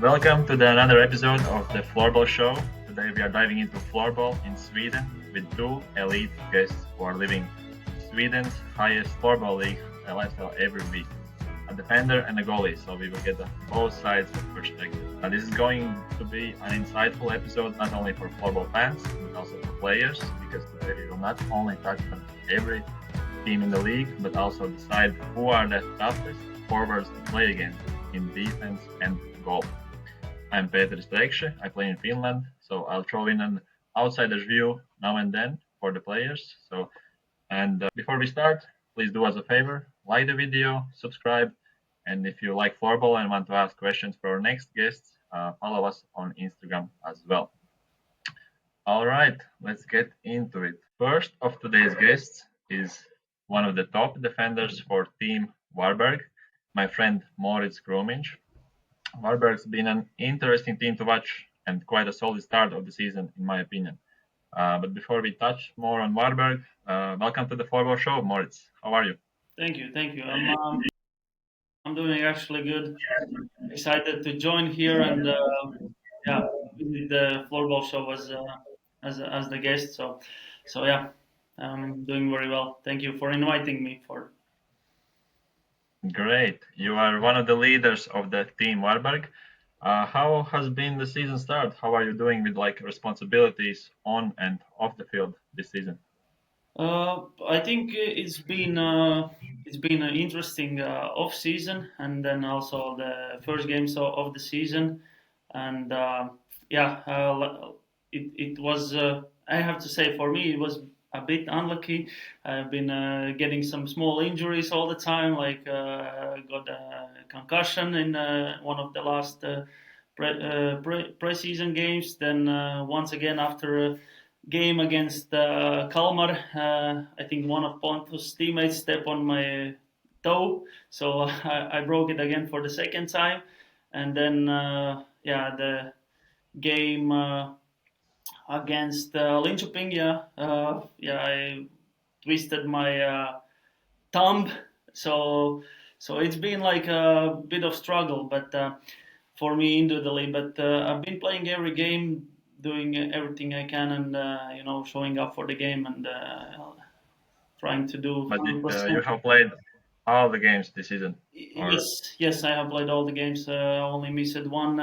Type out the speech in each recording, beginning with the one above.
Welcome to another episode of the Floorball Show. Today we are diving into floorball in Sweden with two elite guests who are living Sweden's highest floorball league lifestyle every week. A defender and a goalie, so we will get both sides of perspective. This is going to be an insightful episode not only for floorball fans but also for players, because today we will not only touch on every team in the league but also decide who are the toughest forwards to play against in defense and goal. I'm Peter Strekše, I play in Finland, so I'll throw in an outsider's view now and then for the players. Before we start, please do us a favor, like the video, subscribe, and if you like floorball and want to ask questions for our next guests, follow us on Instagram as well. All right, let's get into it. First of today's guests is one of the top defenders for Team Varberg, my friend Morics Krūmiņš. Varberg's been an interesting team to watch and quite a solid start of the season, in my opinion. But before we touch more on Varberg, welcome to the Floorball Show, Morics. How are you? Thank you. I'm doing actually good. Excited to join here and visit the Floorball Show as the guest. So yeah, I'm doing very well. Thank you for inviting me. Great. You are one of the leaders of the team Varberg. How has been the season start? How are you doing with responsibilities on and off the field this season? I think it's been an interesting off season, and then also the first games of the season, and it was. I have to say, for me, it was a bit unlucky. I've been getting some small injuries all the time, got a concussion in one of the last pre-season games. Then once again after a game against Kalmar, I think one of Pontus' teammates stepped on my toe, so I broke it again for the second time. And then the game against LINKOPING, I twisted my thumb, so it's been like a bit of struggle, but for me individually. But I've been playing every game, doing everything I can, and showing up for the game and trying to do. But you have played all the games this season. Yes, I have played all the games. I only missed one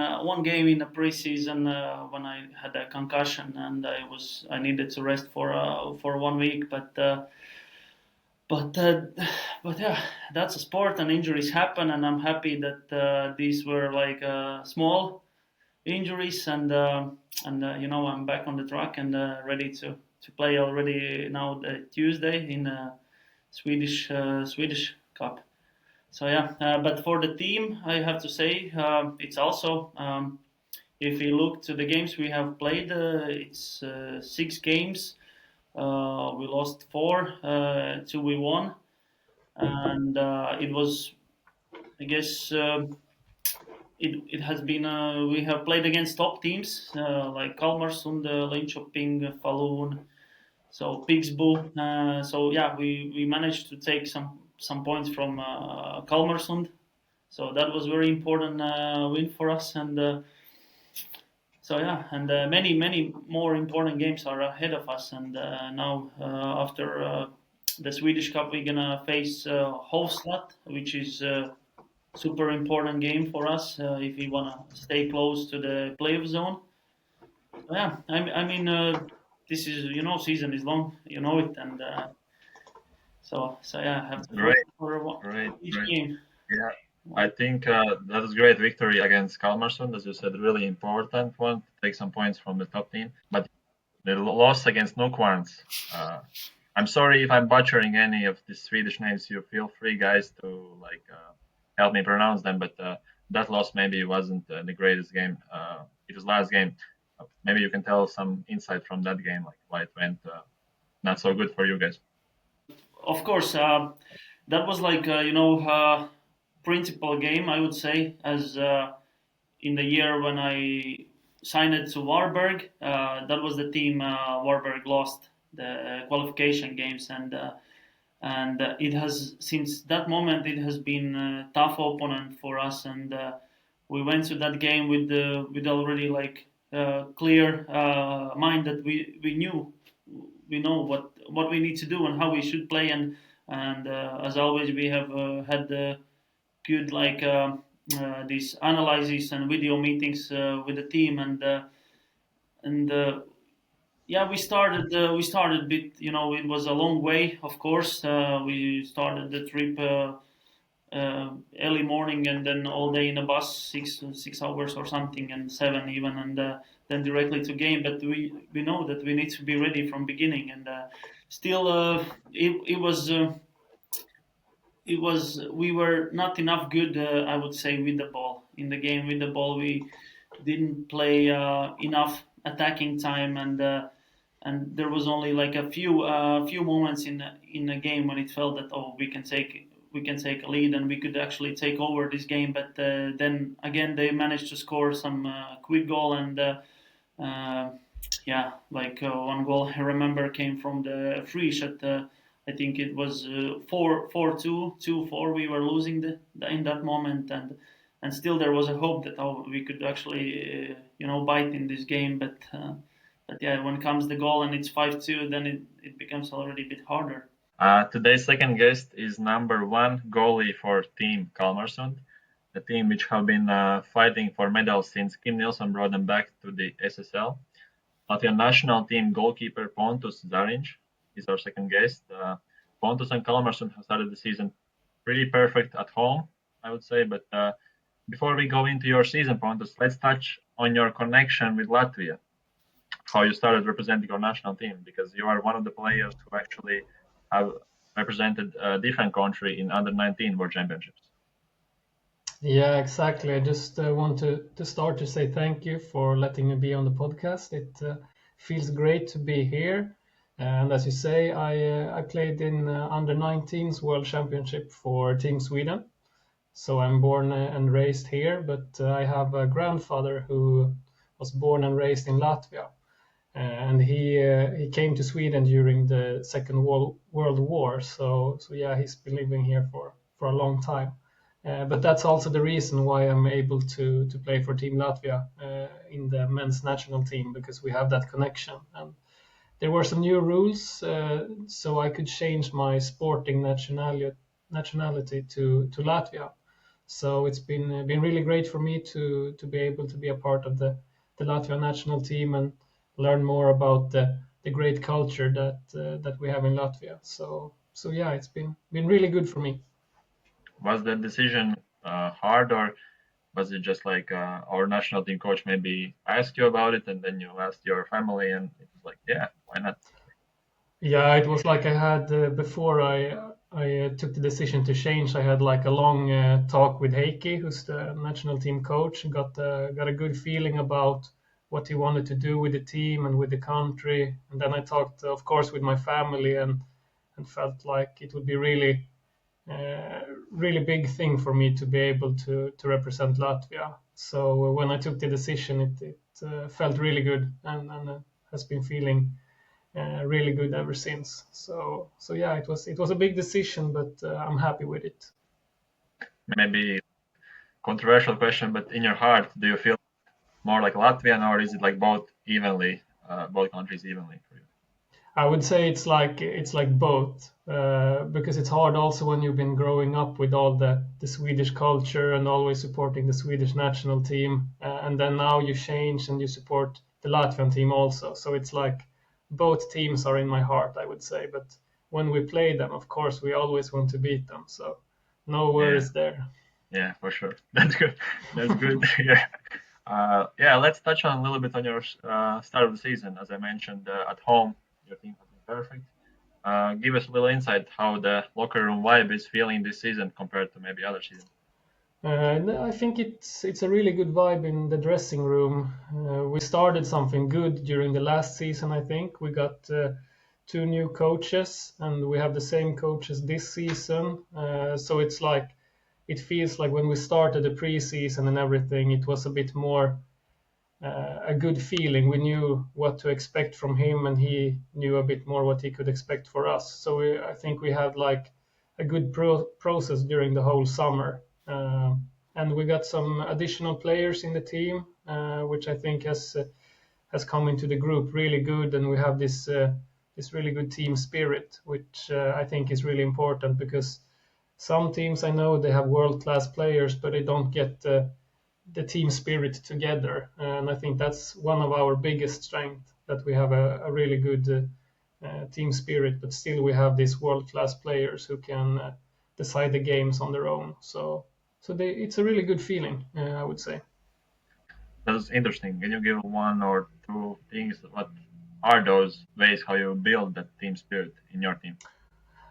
game in the preseason when I had a concussion, and I needed to rest for 1 week. But yeah, that's a sport, and injuries happen, and I'm happy that these were small injuries, and I'm back on the track and ready to play already now the Tuesday in Swedish Cup. So yeah, but for the team, I have to say it's also if we look to the games we have played, it's 6 games. We lost 4, 2 we won, and it was, I guess. It has been we have played against top teams like Kalmar, LINKOPING, FALUN, so PIXBO. So yeah, we managed to take some points from Kalmar, so that was very important win for us. And so yeah, and many more important games are ahead of us. And now after the Swedish Cup, we're gonna face Hovslat, which is super important game for us if we want to stay close to the playoff zone. So yeah, I mean, this is, season is long, it, and so yeah, I have to Great. for each game. Yeah, I think that was great victory against Kalmarsund, as you said, really important one to take some points from the top team. But the loss against NYKVARNS, I'm sorry if I'm butchering any of the Swedish names. You feel free, guys, to help me pronounce them. But that loss maybe wasn't the greatest game. It was last game. Maybe you can tell some insight from that game, like why it went not so good for you guys. Of course, that was principal game, I would say, as in the year when I signed to Varberg. That was the team Varberg lost the qualification games, and it has, since that moment, it has been a tough opponent for us, and we went to that game with already like clear mind that we know what we need to do and how we should play, and as always we have had the good like these analyses and video meetings with the team, and yeah, we started bit, it was a long way, of course. We started the trip early morning and then all day in a bus, 6 hours or something, and 7 even, and then directly to game. But we know that we need to be ready from beginning, and still we were not enough good, I would say, with the ball in the game. With the ball, we didn't play enough attacking time, and there was only like a few moments in a game when it felt that, oh, we can take a lead and we could actually take over this game. But then again, they managed to score some quick goal, and yeah, like one goal I remember came from the free shot. I think it was 4-2, 2-4. We were losing in that moment, and still there was a hope that, oh, we could actually bite in this game. But yeah, when comes the goal and it's 5-2, then it becomes already a bit harder. Today's second guest is number 1 goalie for Team Kalmarsund, the team which have been fighting for medals since Kim Nilsson brought them back to the SSL. Latvian national team goalkeeper Pontus Zarins is our second guest. Pontus and Kalmarsund have started the season pretty perfect at home, I would say. But before we go into your season, Pontus, let's touch on your connection with Latvia, how you started representing our national team, because you are one of the players who actually have represented a different country in under-19 World Championships. Yeah, exactly. I just want to start to say thank you for letting me be on the podcast. It feels great to be here. And as you say, I played in under-19s World Championship for Team Sweden. So I'm born and raised here, but I have a grandfather who was born and raised in Latvia. And he came to Sweden during the Second World War. So yeah, he's been living here for a long time. But that's also the reason why I'm able to play for Team Latvia in the men's national team, because we have that connection. And there were some new rules, so I could change my sporting nationality to Latvia. So it's been really great for me to be able to be a part of the Latvia national team and learn more about the great culture that we have in Latvia. So yeah, it's been really good for me. Was that decision hard, or was it just like our national team coach maybe asked you about it and then you asked your family and it was like, yeah, why not? Yeah, it was like I had before I took the decision to change. I had like a long talk with Heikki, who's the national team coach, and got a good feeling about what he wanted to do with the team and with the country. And then I talked, of course, with my family and felt like it would be really big thing for me to be able to represent Latvia. So when I took the decision, it felt really good and has been feeling really good ever since. So yeah, it was a big decision, but I'm happy with it. Maybe controversial question, but in your heart, do you feel more like Latvian, or is it like both countries evenly for you? I would say it's like both, because it's hard also when you've been growing up with all the Swedish culture and always supporting the Swedish national team, and then now you change and you support the Latvian team also. So it's like both teams are in my heart, I would say. But when we play them, of course, we always want to beat them. So no worries there. Yeah, for sure. That's good. That's good. Yeah, let's touch on a little bit on your start of the season. As I mentioned, at home, your team has been perfect. Give us a little insight how the locker room vibe is feeling this season compared to maybe other seasons. No, I think it's a really good vibe in the dressing room. We started something good during the last season. I think we got 2 new coaches, and we have the same coaches this season. So it's like it feels like when we started the preseason and everything, it was a bit more a good feeling. We knew what to expect from him, and he knew a bit more what he could expect for us. So I think we had like a good process during the whole summer. and we got some additional players in the team, which I think has come into the group really good, and we have this really good team spirit, which I think is really important, because some teams, I know they have world-class players, but they don't get the team spirit together. And I think that's one of our biggest strengths, that we have a really good team spirit, but still we have these world-class players who can decide the games on their own. So it's a really good feeling, I would say. That's interesting. Can you give one or two things? What are those ways how you build that team spirit in your team?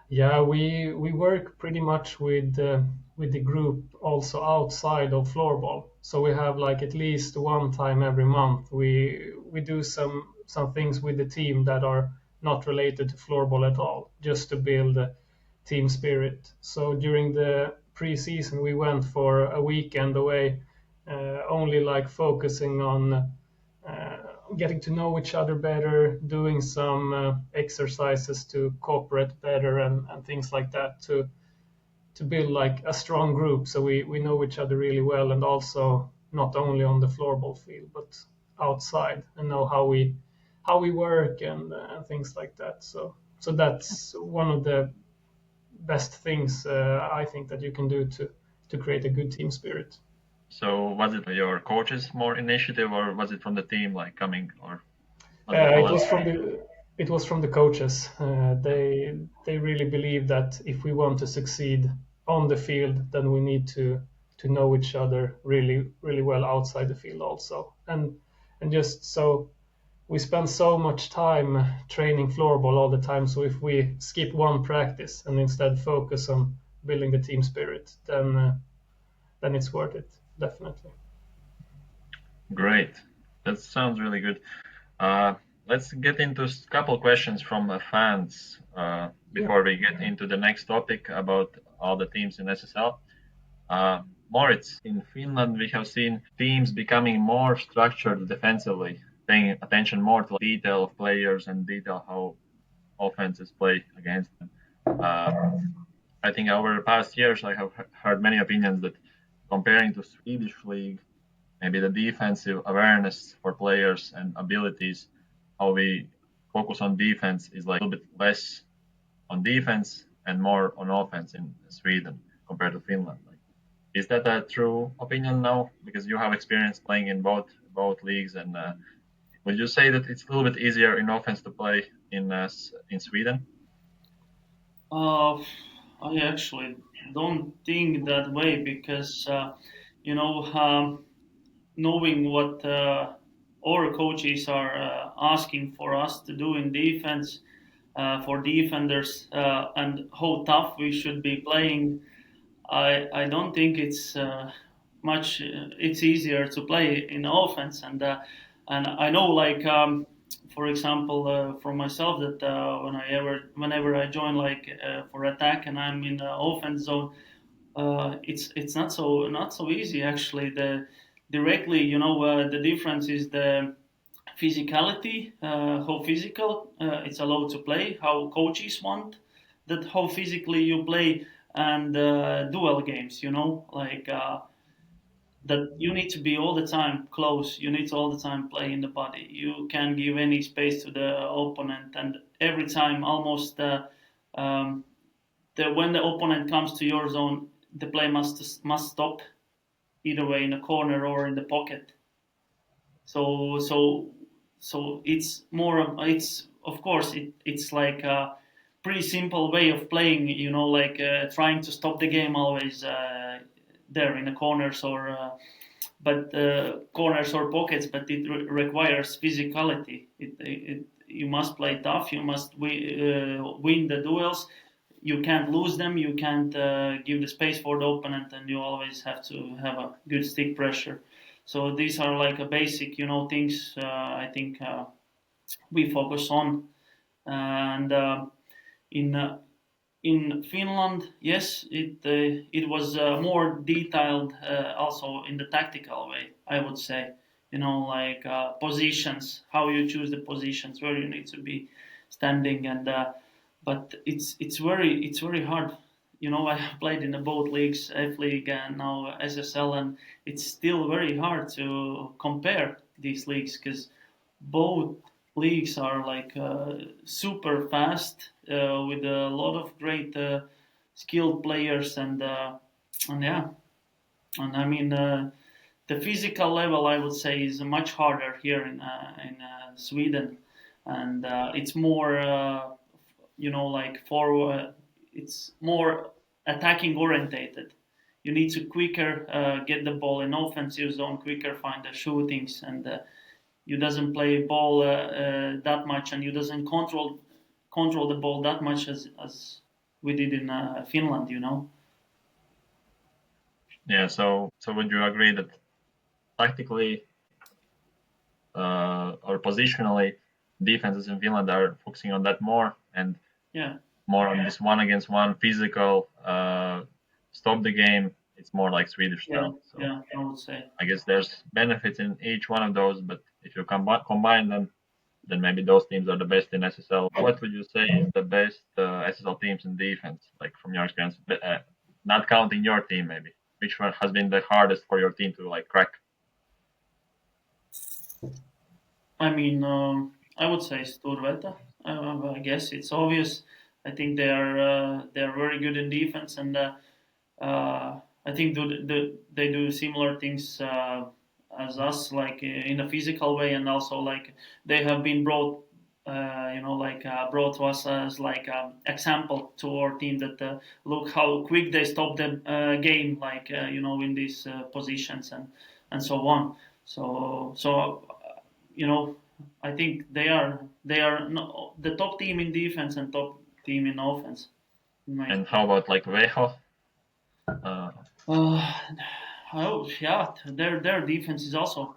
Yeah, we work pretty much with the group also outside of floorball. So we have like at least one time every month we do some things with the team that are not related to floorball at all, just to build team spirit. So during the pre-season, we went for a weekend away, only like focusing on getting to know each other better, doing some exercises to cooperate better, and things like that, to build like a strong group, so we know each other really well, and also not only on the floorball field but outside, and know how we work, and things like that. So that's one of the best things I think that you can do to create a good team spirit. So was it your coach's more initiative, or was it from the team like coming, or was it It was volunteer? it was from the coaches. They really believe that if we want to succeed on the field, then we need to know each other really well outside the field also. And just so we spend so much time training floorball all the time. So if we skip one practice and instead focus on building the team spirit, then it's worth it, definitely. Great. That sounds really good. Let's get into a couple questions from fans before we get into the next topic about all the teams in SSL. Morics, in Finland, we have seen teams becoming more structured defensively, paying attention more to detail of players and detail how offenses play against them. I think over the past years, I have heard many opinions that comparing to Swedish league, maybe the defensive awareness for players and abilities, how we focus on defense is like a little bit less on defense and more on offense in Sweden compared to Finland. Like, is that a true opinion now? Because you have experience playing in both leagues, and would you say that it's a little bit easier in offense to play in Sweden? Uh, I actually don't think that way, because you know, knowing what our coaches are asking for us to do in defense, for defenders, and how tough we should be playing, I don't think it's much. It's easier to play in offense, and I know, like, for example, for myself, that whenever I join, like, for attack, and I'm in the offense zone, it's not so easy actually. The directly, the difference is the physicality, how physical it's allowed to play, how coaches want that, how physically you play, and dual games, like, that you need to be all the time close, you need to all the time play in the body, you can't give any space to the opponent, and every time almost when the opponent comes to your zone, the play must stop, either way in the corner or in the pocket. So it's more. It's, of course, it's like a pretty simple way of playing. Like, trying to stop the game always there in the corners, or but corners or pockets. But it requires physicality. You must play tough. You must win the duels. You can't lose them. You can't give the space for the opponent, and you always have to have a good stick pressure. So these are like a basic, things I think we focus on. And in in Finland, yes, it was more detailed, also in the tactical way, I would say. Like, positions, how you choose the positions, where you need to be standing, and but it's very hard. I played in the both leagues, FLIIGA and now SSL, and it's still very hard to compare these leagues because both leagues are like super fast with a lot of great skilled players, and yeah, and I mean the physical level I would say is much harder here in Sweden, and it's more like forward. It's more attacking orientated. You need to quicker get the ball in offensive zone, quicker find the shootings, and you doesn't play ball that much, and you doesn't control the ball that much as we did in Finland. Yeah. So would you agree that tactically or positionally, defenses in Finland are focusing on that more and Yeah. more on this one against one physical stop the game? It's more like Swedish Yeah, style. So yeah, I would say. I guess there's benefits in each one of those, but if you combine them, then maybe those teams are the best in SSL. What would you say is the best SSL teams in defense, like from your experience, not counting your team maybe? Which one has been the hardest for your team to like crack? I mean, I would say STORVRETA. I guess it's obvious. I think they are very good in defense, and I think they do similar things as us, like in a physical way, and also like they have been brought, brought to us as like example to our team that look how quick they stop the game, like in these positions and so on. So I think they are the top team in defense and top team in offense. And how about like VAXJO? Uh, Uh, oh yeah, their defense is also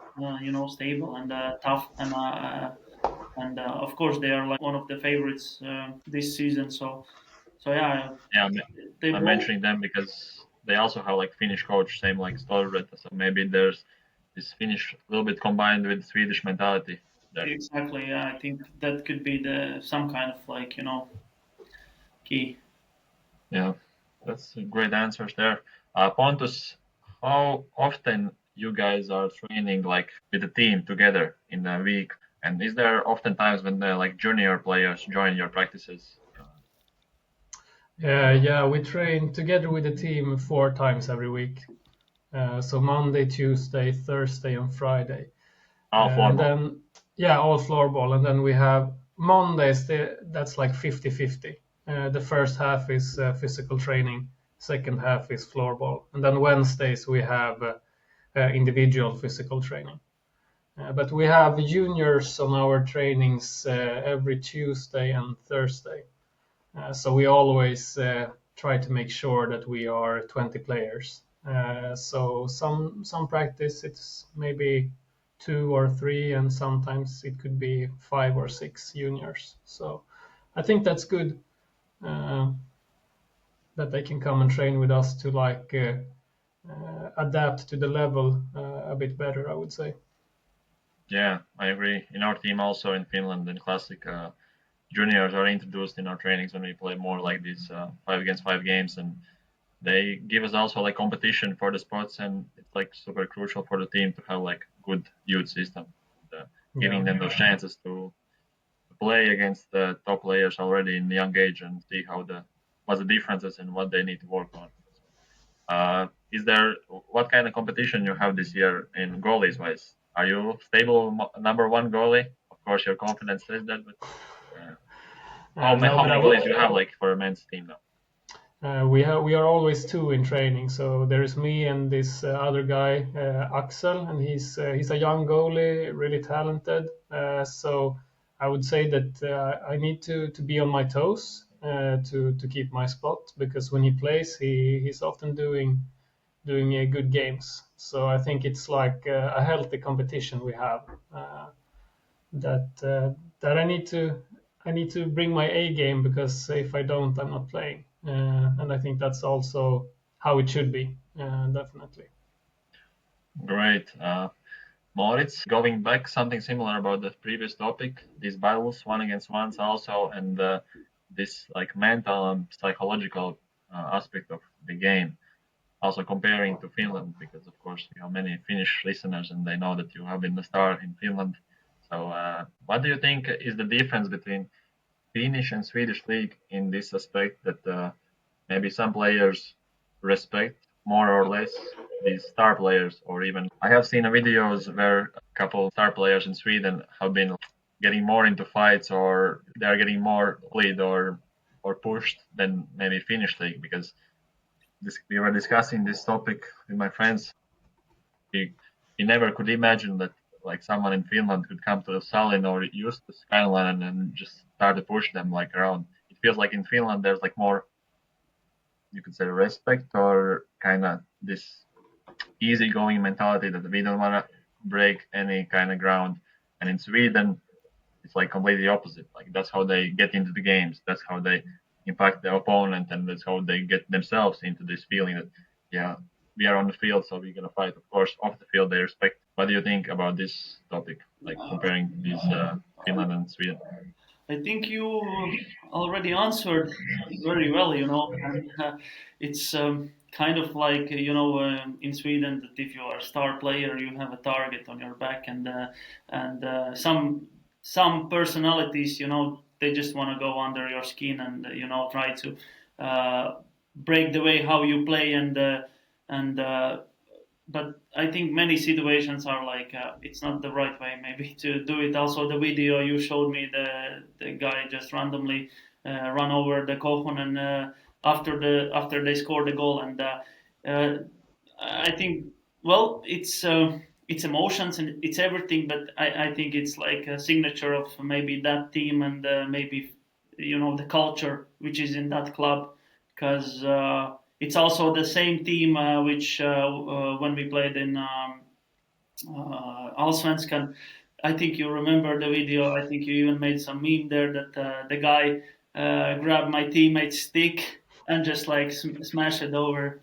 stable and tough, and of course they are like one of the favorites this season. So yeah, yeah, they I'm both mentioning them because they also have like Finnish coach, same like STORVRETA. So maybe there's this Finnish a little bit combined with Swedish mentality there. exactly. Yeah, I think that could be the some kind of like key. Yeah, that's great answers there. Pontus, how often you guys are training like with the team together in a week? And is there often times when the like junior players join your practices? Yeah, we train together with the team 4 times every week. So Monday, Tuesday, Thursday, and Friday. All And floorball. then, yeah, all floorball. And then we have Mondays, that's like 50-50. The first half is physical training, second half is floorball. And then Wednesdays, we have individual physical training. But we have juniors on our trainings every Tuesday and Thursday. So we always try to make sure that we are 20 players. So some practice it's maybe 2 or 3, and sometimes it could be 5 or 6 juniors. So I think that's good that they can come and train with us to like adapt to the level a bit better, I would say. Yeah, I agree. In our team also in Finland in Classic, juniors are introduced in our trainings when we play more like these 5 against 5 games, and they give us also like competition for the spots, and it's like super crucial for the team to have like good youth system, giving them those chances to play against the top players already in the young age and see what's the differences and what they need to work on. Is there what kind of competition you have this year in goalies wise? Are you stable number one goalie? Of course, your confidence says that, but how many goalies you have like for a men's team now? We are always 2 in training. So there is me and this other guy, Axel, and he's a young goalie, really talented. So I would say that I need to be on my toes to keep my spot, because when he plays, he's often doing good games. So I think it's like a healthy competition we have. That I need to bring my A game, because if I don't, I'm not playing. And I think that's also how it should be, definitely. Great. Moritz, going back, something similar about the previous topic, these battles, one against ones also, and this like mental and psychological aspect of the game. Also comparing to Finland, because of course you have many Finnish listeners and they know that you have been a star in Finland. So, what do you think is the difference between Finnish and Swedish league in this aspect that maybe some players respect more or less these star players, or even I have seen videos where a couple star players in Sweden have been getting more into fights, or they're getting more bullied or pushed than maybe Finnish league, because we were discussing this topic with my friends. We never could imagine that like someone in Finland could come to the Salin or use the Skyline and just start to push them like around. It feels like in Finland there's like more, you could say, respect, or kind of this easygoing mentality that we don't want to break any kind of ground. And in Sweden, it's like completely opposite. Like that's how they get into the games. That's how they impact the opponent, and that's how they get themselves into this feeling that, yeah, we are on the field, so we're gonna fight. Of course, off the field they respect. What do you think about this topic, like comparing these Finland and Sweden? I think you already answered very well, and it's kind of like, in Sweden, that if you are a star player, you have a target on your back, and some personalities, they just want to go under your skin and try to break the way how you play, and but I think many situations are like it's not the right way maybe to do it. Also, the video you showed me, the guy just randomly run over the Kohon, and after they scored the goal, and I think, well, it's emotions and it's everything, but I think it's like a signature of maybe that team, and maybe the culture which is in that club, because it's also the same team which when we played in Allsvenskan. I think you remember the video. I think you even made some meme there that the guy grabbed my teammate's stick and just like smash it over,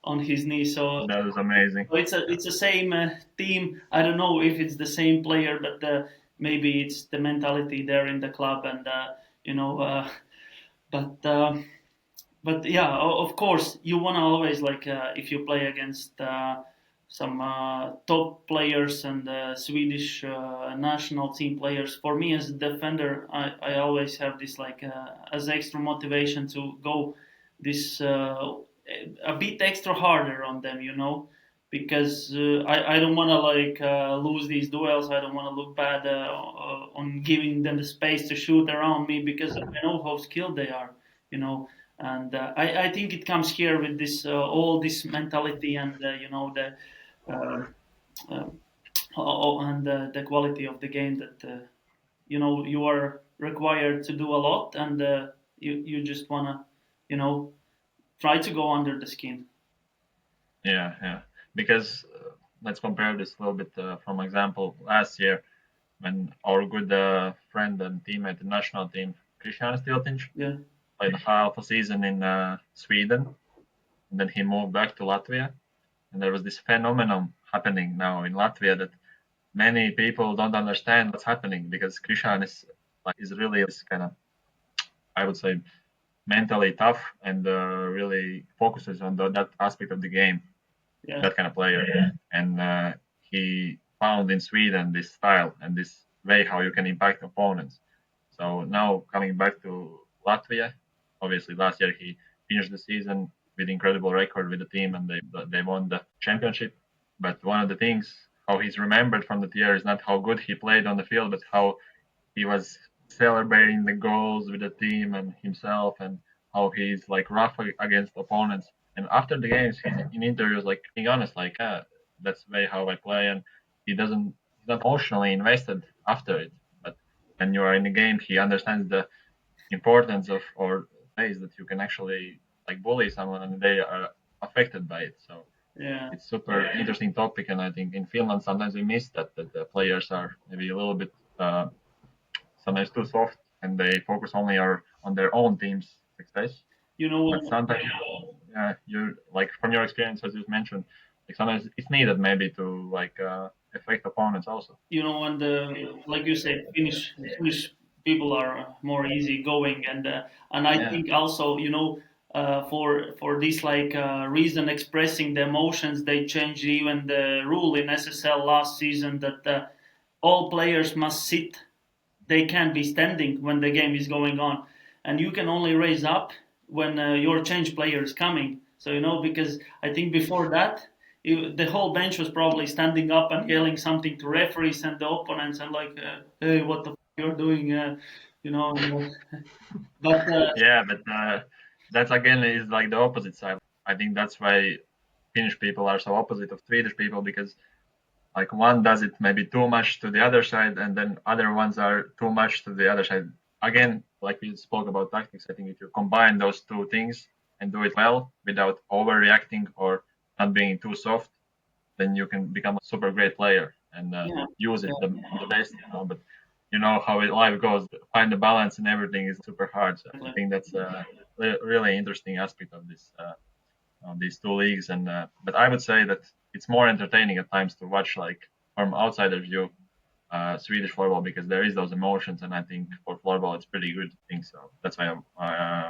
on his knee. So That was amazing. it's the same team. I don't know if it's the same player, but maybe it's the mentality there in the club, and but. But yeah, of course, you want to always, like, if you play against some top players and Swedish national team players. For me as a defender, I always have this like as extra motivation to go this a bit extra harder on them, because I don't want to like lose these duels. I don't want to look bad on giving them the space to shoot around me, because I know how skilled they are, and I think it comes here with this all this mentality, and the uh, and the quality of the game, that you are required to do a lot, and you just wanna try to go under the skin. Yeah, yeah. Because let's compare this a little bit from example last year when our good friend and teammate, the national team, Christian Stiltinch, Yeah. played half a season in Sweden, and then he moved back to Latvia. And there was this phenomenon happening now in Latvia that many people don't understand what's happening, because Christian is really this kind of, I would say, mentally tough, and really focuses on that aspect of the game, Yeah. that kind of player. And he found in Sweden this style and this way how you can impact opponents. So now coming back to Latvia, obviously last year he finished the season with incredible record with the team, and they won the championship. But one of the things how he's remembered from that year is not how good he played on the field, but how he was celebrating the goals with the team and himself, and how he's like rough against opponents. And after the games, he's in interviews like being honest, like, that's the way how I play, and he's not emotionally invested after it. But when you are in the game, he understands the importance of, or ways that you can actually like bully someone and they are affected by it. So Yeah. it's super interesting topic, and I think in Finland sometimes we miss that the players are maybe a little bit sometimes too soft, and they focus only on their own team's success. But sometimes, you like from your experience, as you mentioned, like sometimes it's needed maybe to like affect opponents also. And like you said, Finnish people are more easygoing, and I think also, for this reason expressing the emotions, they changed even the rule in SSL last season that all players must sit. They can't be standing when the game is going on, and you can only raise up when your change player is coming. So because I think before that, the whole bench was probably standing up and yelling something to referees and the opponents, and hey, what the you're doing, you know. But but that again is like the opposite side. I think that's why Finnish people are so opposite of Swedish people, because like one does it maybe too much to the other side, and then other ones are too much to the other side. Again, like we spoke about tactics, I think if you combine those two things and do it well without overreacting or not being too soft, then you can become a super great player and use it the best. But you know how life goes. Find the balance and everything is super hard. So I think that's a really interesting aspect of this these two leagues. And but I would say that it's more entertaining at times to watch, like from outsider view, Swedish floorball, because there is those emotions, and I think for floorball it's pretty good thing. So that's why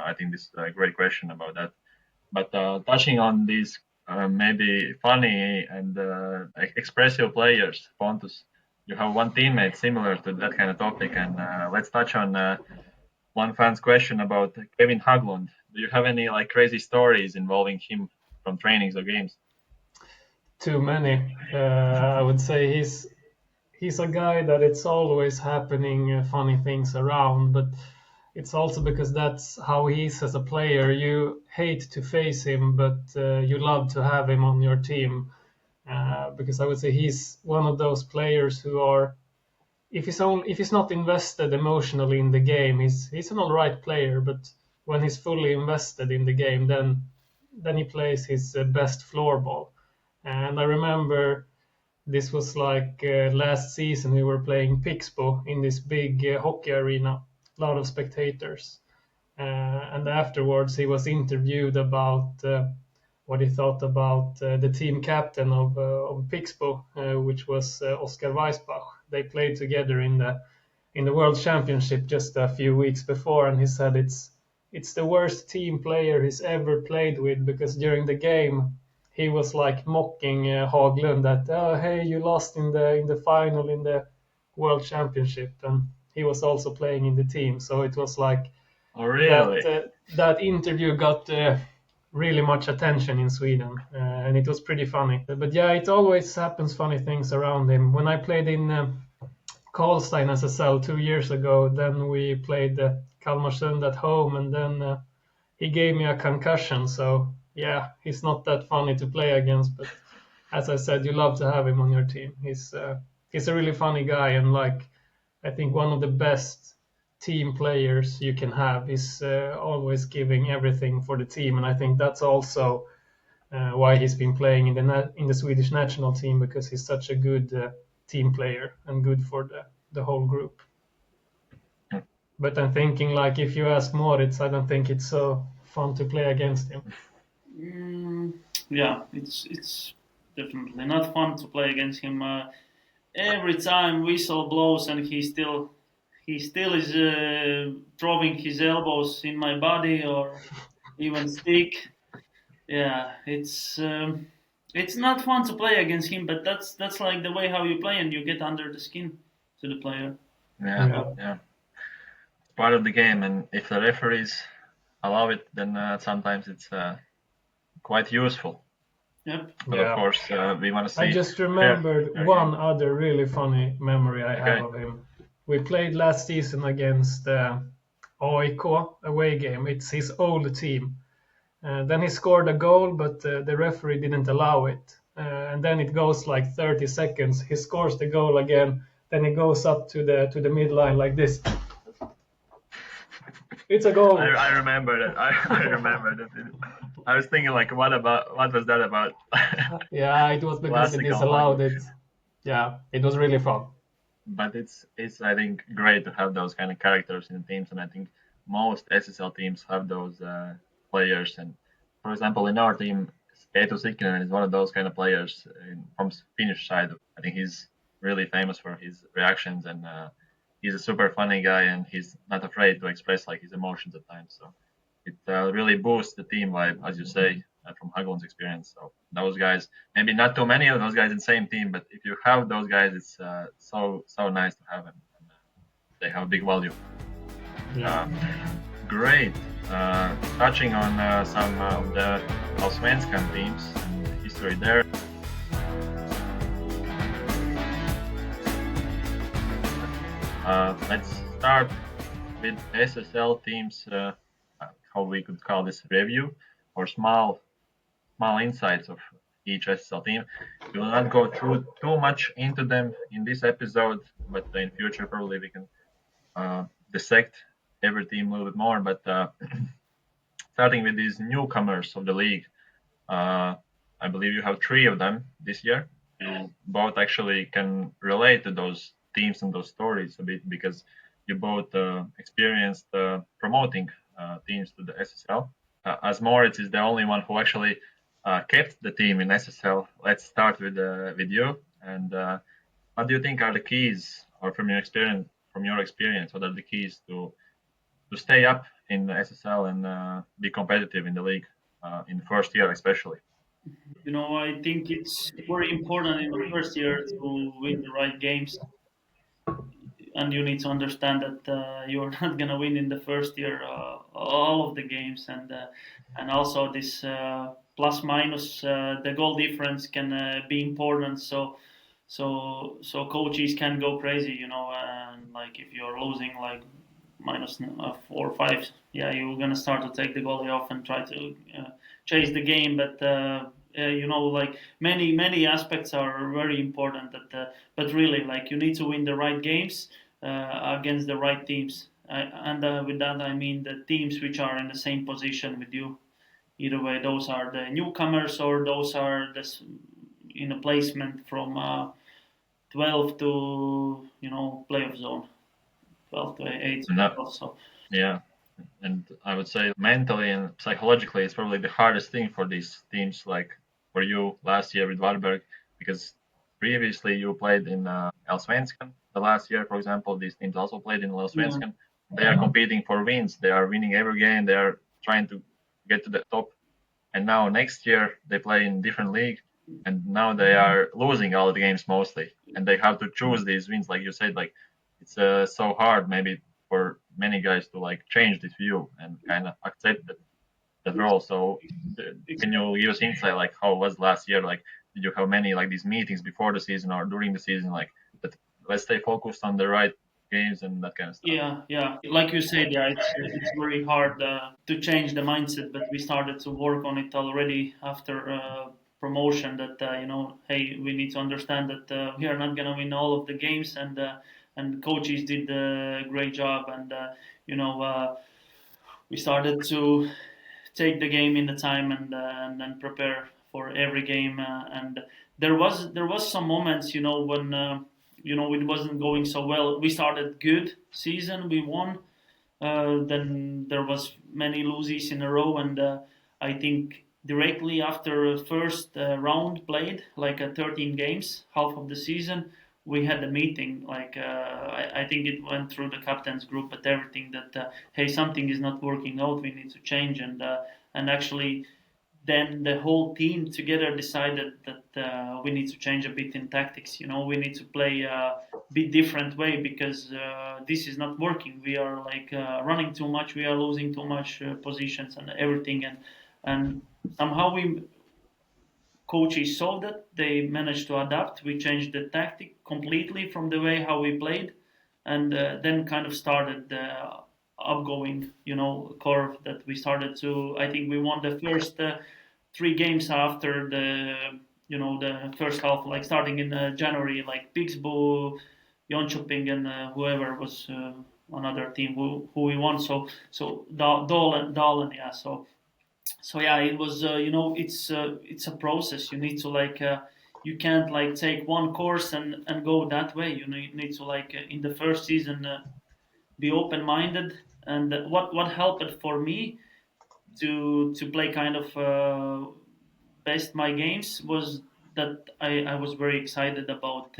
I think this is a great question about that. But touching on these maybe funny and expressive players, Pontus, you have one teammate similar to that kind of topic, and let's touch on one fan's question about Kevin Haglund. Do you have any like crazy stories involving him from trainings or games? Too many. I would say he's a guy that it's always happening funny things around, but it's also because that's how he is as a player. You hate to face him, but you love to have him on your team, because I would say he's one of those players who are, if he's not invested emotionally in the game, he's an all right player, but when he's fully invested in the game, then he plays his best floorball. And I remember this was like last season we were playing PIXBO in this big hockey arena, a lot of spectators. And afterwards he was interviewed about what he thought about the team captain of PIXBO, which was Oscar Weisbach. They played together in the World Championship just a few weeks before, and he said it's the worst team player he's ever played with, because during the game he was like mocking Haglund that, oh, hey, you lost in the final in the World Championship, and he was also playing in the team. So it was like, oh, really? that interview got really much attention in Sweden, and it was pretty funny. But yeah, it always happens funny things around him. When I played in Karlstein SSL 2 years ago, then we played Kalmarsund at home, and then he gave me a concussion. So yeah, he's not that funny to play against, but as I said, you love to have him on your team. He's a really funny guy, and like I think one of the best team players you can have is always giving everything for the team, and I think that's also why he's been playing in the Swedish national team, because he's such a good team player and good for the whole group. But I'm thinking, like, if you ask Moritz, I don't think it's so fun to play against him. Yeah, it's definitely not fun to play against him. Every time whistle blows and he still is throwing his elbows in my body or even stick. Yeah, it's not fun to play against him, but that's like the way how you play, and you get under the skin to the player. Yeah. Part of the game, and if the referees allow it, then sometimes it's quite useful. Yep. But of course, we want to see. I just remembered one other really funny memory I have of him. We played last season against AIK away game. It's his old team. Then he scored a goal, but the referee didn't allow it. And then it goes like 30 seconds. He scores the goal again. Then he goes up to the midline like this. It's a goal. I remember that. I remember that. I was thinking, like, what was that about? Yeah, it was because he disallowed it. Yeah, it was really fun. But it's I think great to have those kind of characters in teams, and I think most SSL teams have those players. And for example, in our team, Eetu Sikkinen is one of those kind of players from Finnish side. I think he's really famous for his reactions, and he's a super funny guy and he's not afraid to express like his emotions at times. So it really boosts the team vibe, as you say, from Haglund's experience. So those guys, maybe not too many of those guys in the same team, but if you have those guys, it's so nice to have them. And, they have a big value. Yeah. Great. Touching on some of the Allsvenskan teams and the history there. Let's start with SSL teams, how we could call this review or small insights of each SSL team. We will not go through too much into them in this episode, but in future probably we can dissect every team a little bit more. But starting with these newcomers of the league, I believe you have 3 of them this year. You both actually can relate to those teams and those stories a bit because you both experienced promoting teams to the SSL. As Morics is the only one who actually kept the team in SSL, let's start with you. And what do you think are the keys, or from your experience, what are the keys to stay up in the SSL and be competitive in the league in the first year, especially? I think it's very important in the first year to win the right games, and you need to understand that you're not gonna win in the first year all of the games, and also this plus minus the goal difference can be important. So coaches can go crazy, and like if you're losing like minus 4 or 5, yeah, you're gonna start to take the goalie off and try to chase the game, but. Like many aspects are very important. But really, like you need to win the right games against the right teams, and with that I mean the teams which are in the same position with you. Either way, those are the newcomers or those are in a placement from 12 to playoff zone, 12 to 8. So yeah, and I would say mentally and psychologically, it's probably the hardest thing for these teams, like for you last year with Varberg, because previously you played in Allsvenskan. The last year, for example, these teams also played in Allsvenskan. They are competing for wins. They are winning every game. They are trying to get to the top. And now next year they play in different league, and now they are losing all the games mostly, and they have to choose these wins. Like you said, like it's so hard maybe for many guys to like change this view and kind of accept that role. So can you give us insight like how was last year? Like did you have many like these meetings before the season or during the season, like that let's stay focused on the right games and that kind of stuff? yeah, like you said, yeah, it's very hard to change the mindset, but we started to work on it already after promotion. That hey, we need to understand that we are not gonna win all of the games, and coaches did a great job, and we started to take the game in the time and then prepare for every game. And there was some moments, when it wasn't going so well. We started good season, we won. Then there was many losses in a row, and I think directly after first round played, like 13 games, half of the season, we had a meeting. Like I think it went through the captain's group, but everything that hey, something is not working out. We need to change, and actually then the whole team together decided that we need to change a bit in tactics. We need to play a bit different way because this is not working. We are like running too much. We are losing too much positions and everything, and somehow we coaches saw that. They managed to adapt. We changed the tactic completely from the way how we played, and then kind of started the upgoing, curve that we started to. I think we won the first 3 games after the first half, like starting in January, like PIXBO, JONKOPINGS, and whoever was another team who we won. So Dalen, yeah. So yeah, it was it's a process. You need to like you can't like take one course and go that way. You need to like in the first season be open minded. And what helped for me to play kind of best my games was that I was very excited about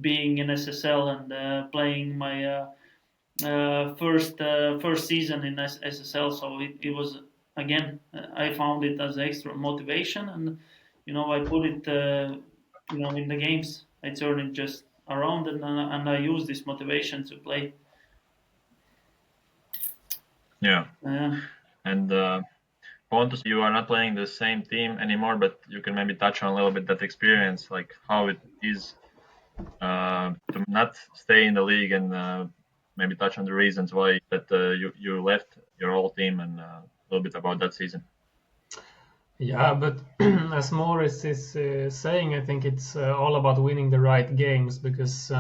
being in SSL and playing my first season in SSL. So it was again, I found it as extra motivation, and I put it in the games. I turn it just around, and I use this motivation to play. Yeah. And Pontus, you are not playing the same team anymore, but you can maybe touch on a little bit that experience, like how it is to not stay in the league, and maybe touch on the reasons why that you left your old team, and a little bit about that season. Yeah, but as Morris is saying, I think it's all about winning the right games, because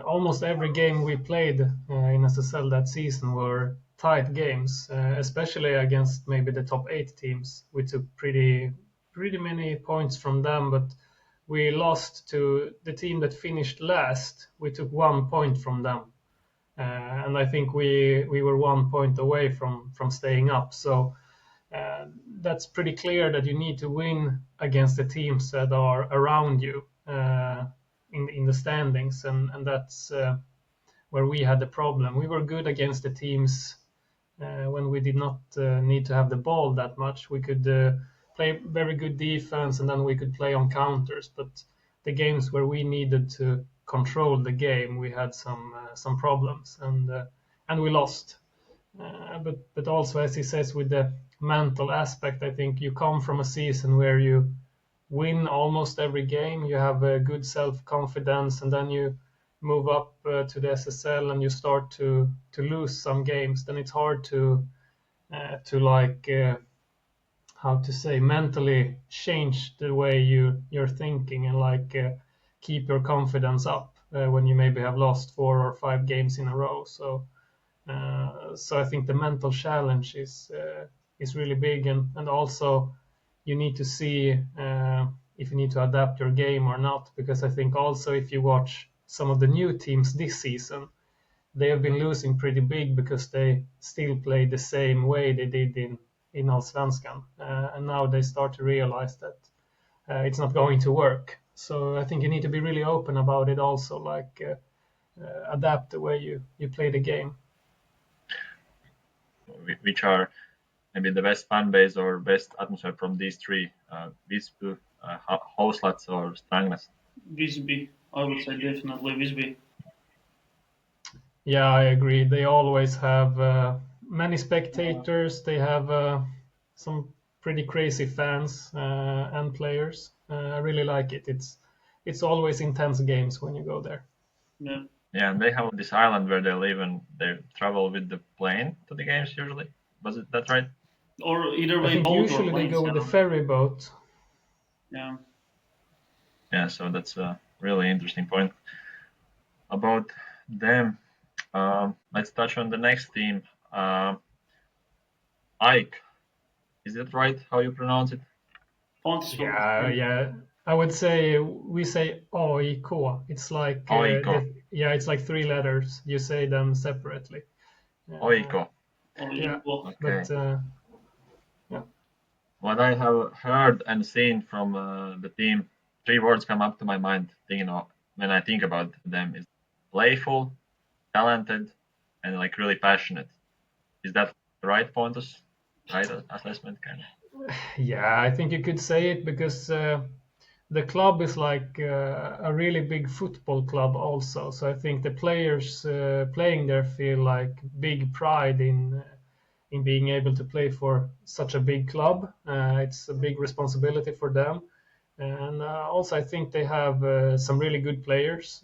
almost every game we played in SSL that season were tight games, especially against maybe the top 8 teams. We took pretty many points from them, but we lost to the team that finished last. We took 1 point from them, and I think we were 1 point away from staying up. So that's pretty clear that you need to win against the teams that are around you in the standings, and that's where we had the problem. We were good against the teams when we did not need to have the ball that much. We could play very good defense, and then we could play on counters. But the games where we needed to control the game, we had some problems, and we lost. But also, as he says, with the mental aspect, I think you come from a season where you win almost every game, you have a good self-confidence, and then you move up to the SSL and you start to lose some games. Then it's hard to how to say, mentally change the way you're thinking, and keep your confidence up when you maybe have lost 4 or 5 games in a row. So I think the mental challenge is really big, and also you need to see if you need to adapt your game or not, because I think also if you watch some of the new teams this season, they have been losing pretty big because they still play the same way they did in Allsvenskan, and now they start to realize that it's not going to work. So I think you need to be really open about it also, adapt the way you play the game. Which are maybe the best fan base or best atmosphere from these 3, Visby, Houslats, or Strangnes? Visby, I would say definitely Visby. Yeah, I agree. They always have many spectators. They have some pretty crazy fans and players. I really like it. It's always intense games when you go there. Yeah. Yeah, and they have this island where they live, and they travel with the plane to the games usually. Was it that right? Or either way, I think boat usually or planes, they go with the ferry boat. Yeah. Yeah, so that's a really interesting point about them. Let's touch on the next team. Ike. Is that right? How you pronounce it? Pontus. Yeah. I would say we say AIK. It's like it's like 3 letters. You say them separately. AIK. Yeah. Okay. But yeah. What I have heard and seen from the team, 3 words come up to my mind. When I think about them is playful, talented, and really passionate. Is that right, Pontus? Right assessment, kind of. Yeah, I think you could say it, because the club is like a really big football club also. So I think the players playing there feel like big pride in being able to play for such a big club. It's a big responsibility for them. And also I think they have some really good players,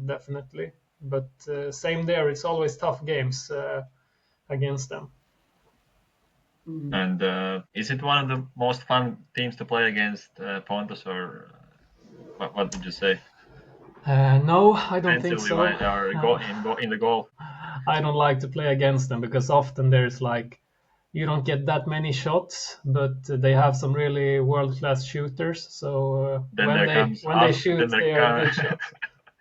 definitely. But same there, it's always tough games against them. And is it one of the most fun teams to play against, Pontus, or what did you say? No, I don't think so. In the goal. I don't like to play against them, because often there's you don't get that many shots, but they have some really world-class shooters. So when they shoot, they are good shots.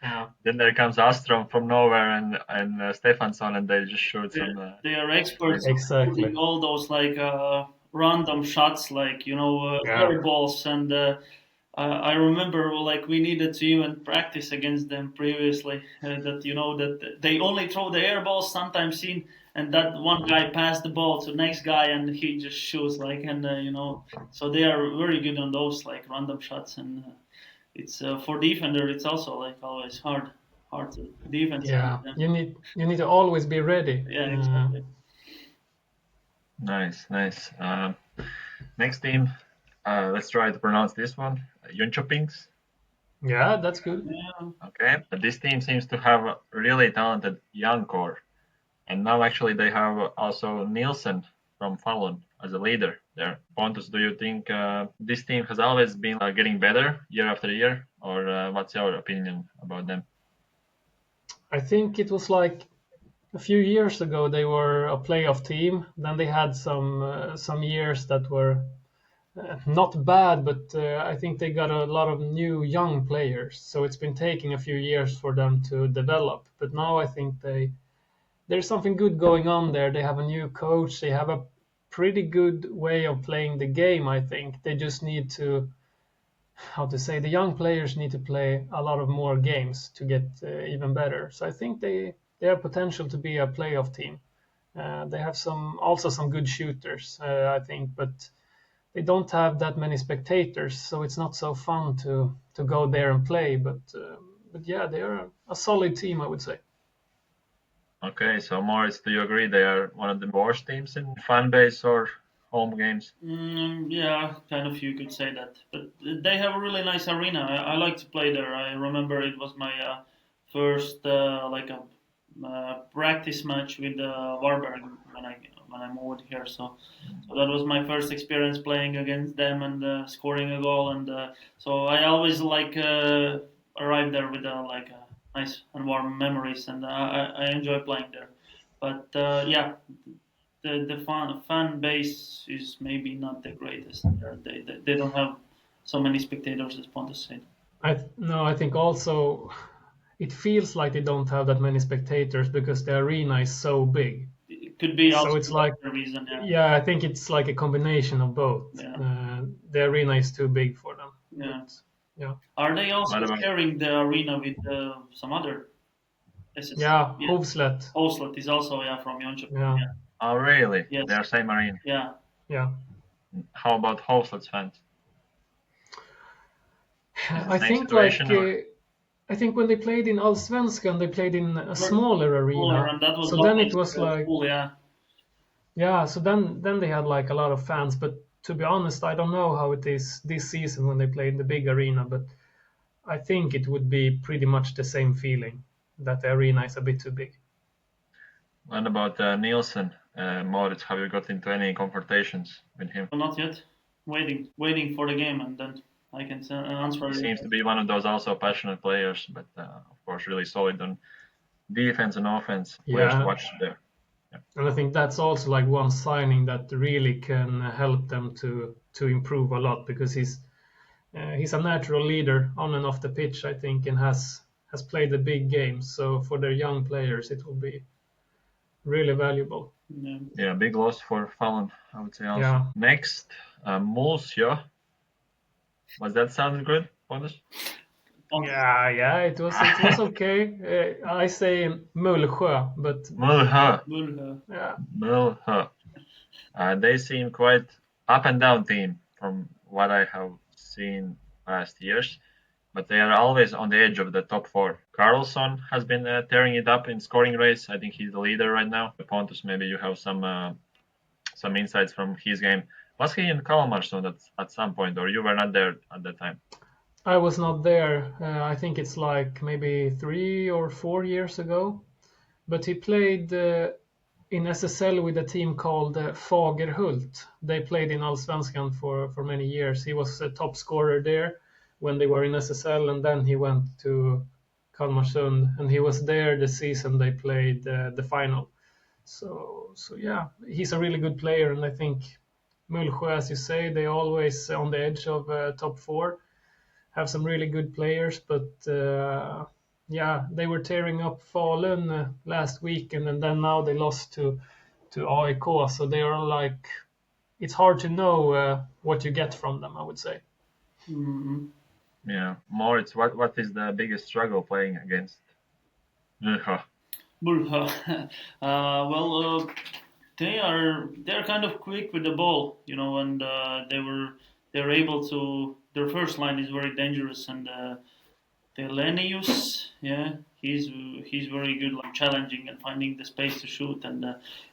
Yeah. Then there comes Astrom from nowhere and Stefansson, and they just shoot some. They are experts exactly. shooting all those random shots, air balls, and I remember like we needed to even practice against them previously. That that they only throw the air balls sometimes in, and that one guy passed the ball to the next guy, and he just shoots like So they are very good on those like random shots, and it's for defender. It's also like always hard to defense. Yeah, you need to always be ready. Yeah, exactly. Nice. Next team, let's try to pronounce this one. JONKOPINGS. Yeah, that's good. Yeah. Okay, but this team seems to have a really talented young core, and now actually they have also NILSEN from FALUN as a leader there. Pontus, do you think this team has always been getting better year after year, or what's your opinion about them? I think it was like a few years ago they were a playoff team. Then they had some years that were not bad, but I think they got a lot of new young players. So it's been taking a few years for them to develop. But now I think there's something good going on there. They have a new coach. They have a pretty good way of playing the game. I think they just need to, the young players need to play a lot of more games to get even better. So I think they have potential to be a playoff team. They have also some good shooters, I think, but they don't have that many spectators, so it's not so fun to go there and play. But yeah, they are a solid team, I would say. Okay, so Morics, do you agree they are one of the worst teams in fan base or home games? Yeah, kind of you could say that. But they have a really nice arena. I like to play there. I remember it was my first practice match with Varberg when I moved here. So that was my first experience playing against them and scoring a goal. And so I always arrive there with nice and warm memories, and I enjoy playing there. But yeah, the fan base is maybe not the greatest. They don't have so many spectators, as Pontus said. I think also it feels like they don't have that many spectators because the arena is so big. It could be also so it's like the reason. Yeah, I think it's like a combination of both. Yeah. The arena is too big for them. Yeah. But, yeah. Are they also sharing the arena with some other SS? Yeah, Hovslätt. Hovslätt is also from JONKOPINGS. Yeah. Oh, really? Yes. They are same arena. Yeah. Yeah. How about Hovslätt fans? I think when they played in Allsvenskan, they played in a smaller arena. And that was so then it was like cool, yeah. Yeah, so then they had like a lot of fans, but to be honest, I don't know how it is this season when they play in the big arena, but I think it would be pretty much the same feeling that the arena is a bit too big. What about NILSEN? Morics, have you got into any confrontations with him? Not yet. Waiting for the game, and then I can answer. He seems to be one of those also passionate players, but of course really solid on defense and offense. Players to watch there. Yeah. And I think that's also like one signing that really can help them to improve a lot, because he's a natural leader on and off the pitch, I think, and has played the big games. So for their young players, it will be really valuable. Yeah, big loss for FALUN, I would say also. Yeah. Next, MUULSJO. Was that sound good, Pontus? Yeah, it was okay. I say MUULSJO, but MUULSJO. Yeah. MUULSJO. They seem quite up and down team from what I have seen last years, but they are always on the edge of the top 4. Carlson has been tearing it up in scoring race. I think he's the leader right now. Pontus, maybe you have some insights from his game. Was he in Kalmarsund at some point, or you were not there at that time? I was not there. I think it's like maybe 3 or 4 years ago. But he played in SSL with a team called Fagerhult. They played in Allsvenskan for many years. He was a top scorer there when they were in SSL, and then he went to Kalmarsund, and he was there the season they played the final. So yeah, he's a really good player, and I think MUULSJO, as you say, they always on the edge of top 4. Have some really good players, but yeah, they were tearing up FALUN last weekend, and then now they lost to AIK. So they are like, it's hard to know what you get from them, I would say. Mm-hmm. Yeah, Moritz, what is the biggest struggle playing against MUULSJO? MUULSJO. They're kind of quick with the ball, and they're able to. Their first line is very dangerous, and the Lenius, yeah, he's very good, like challenging and finding the space to shoot, and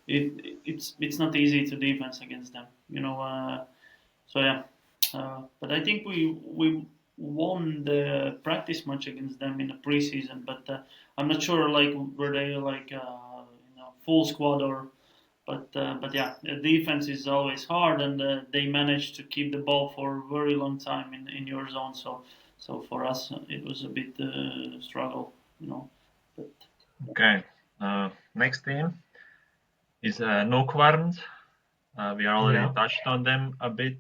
it's not easy to defense against them. So yeah, but I think we won the practice match against them in the preseason, but I'm not sure like were they like full squad or. But yeah, the defense is always hard, and they managed to keep the ball for a very long time in your zone. So for us, it was a bit struggle. But Okay, next team is NYKVARNS. We already Yeah. touched on them a bit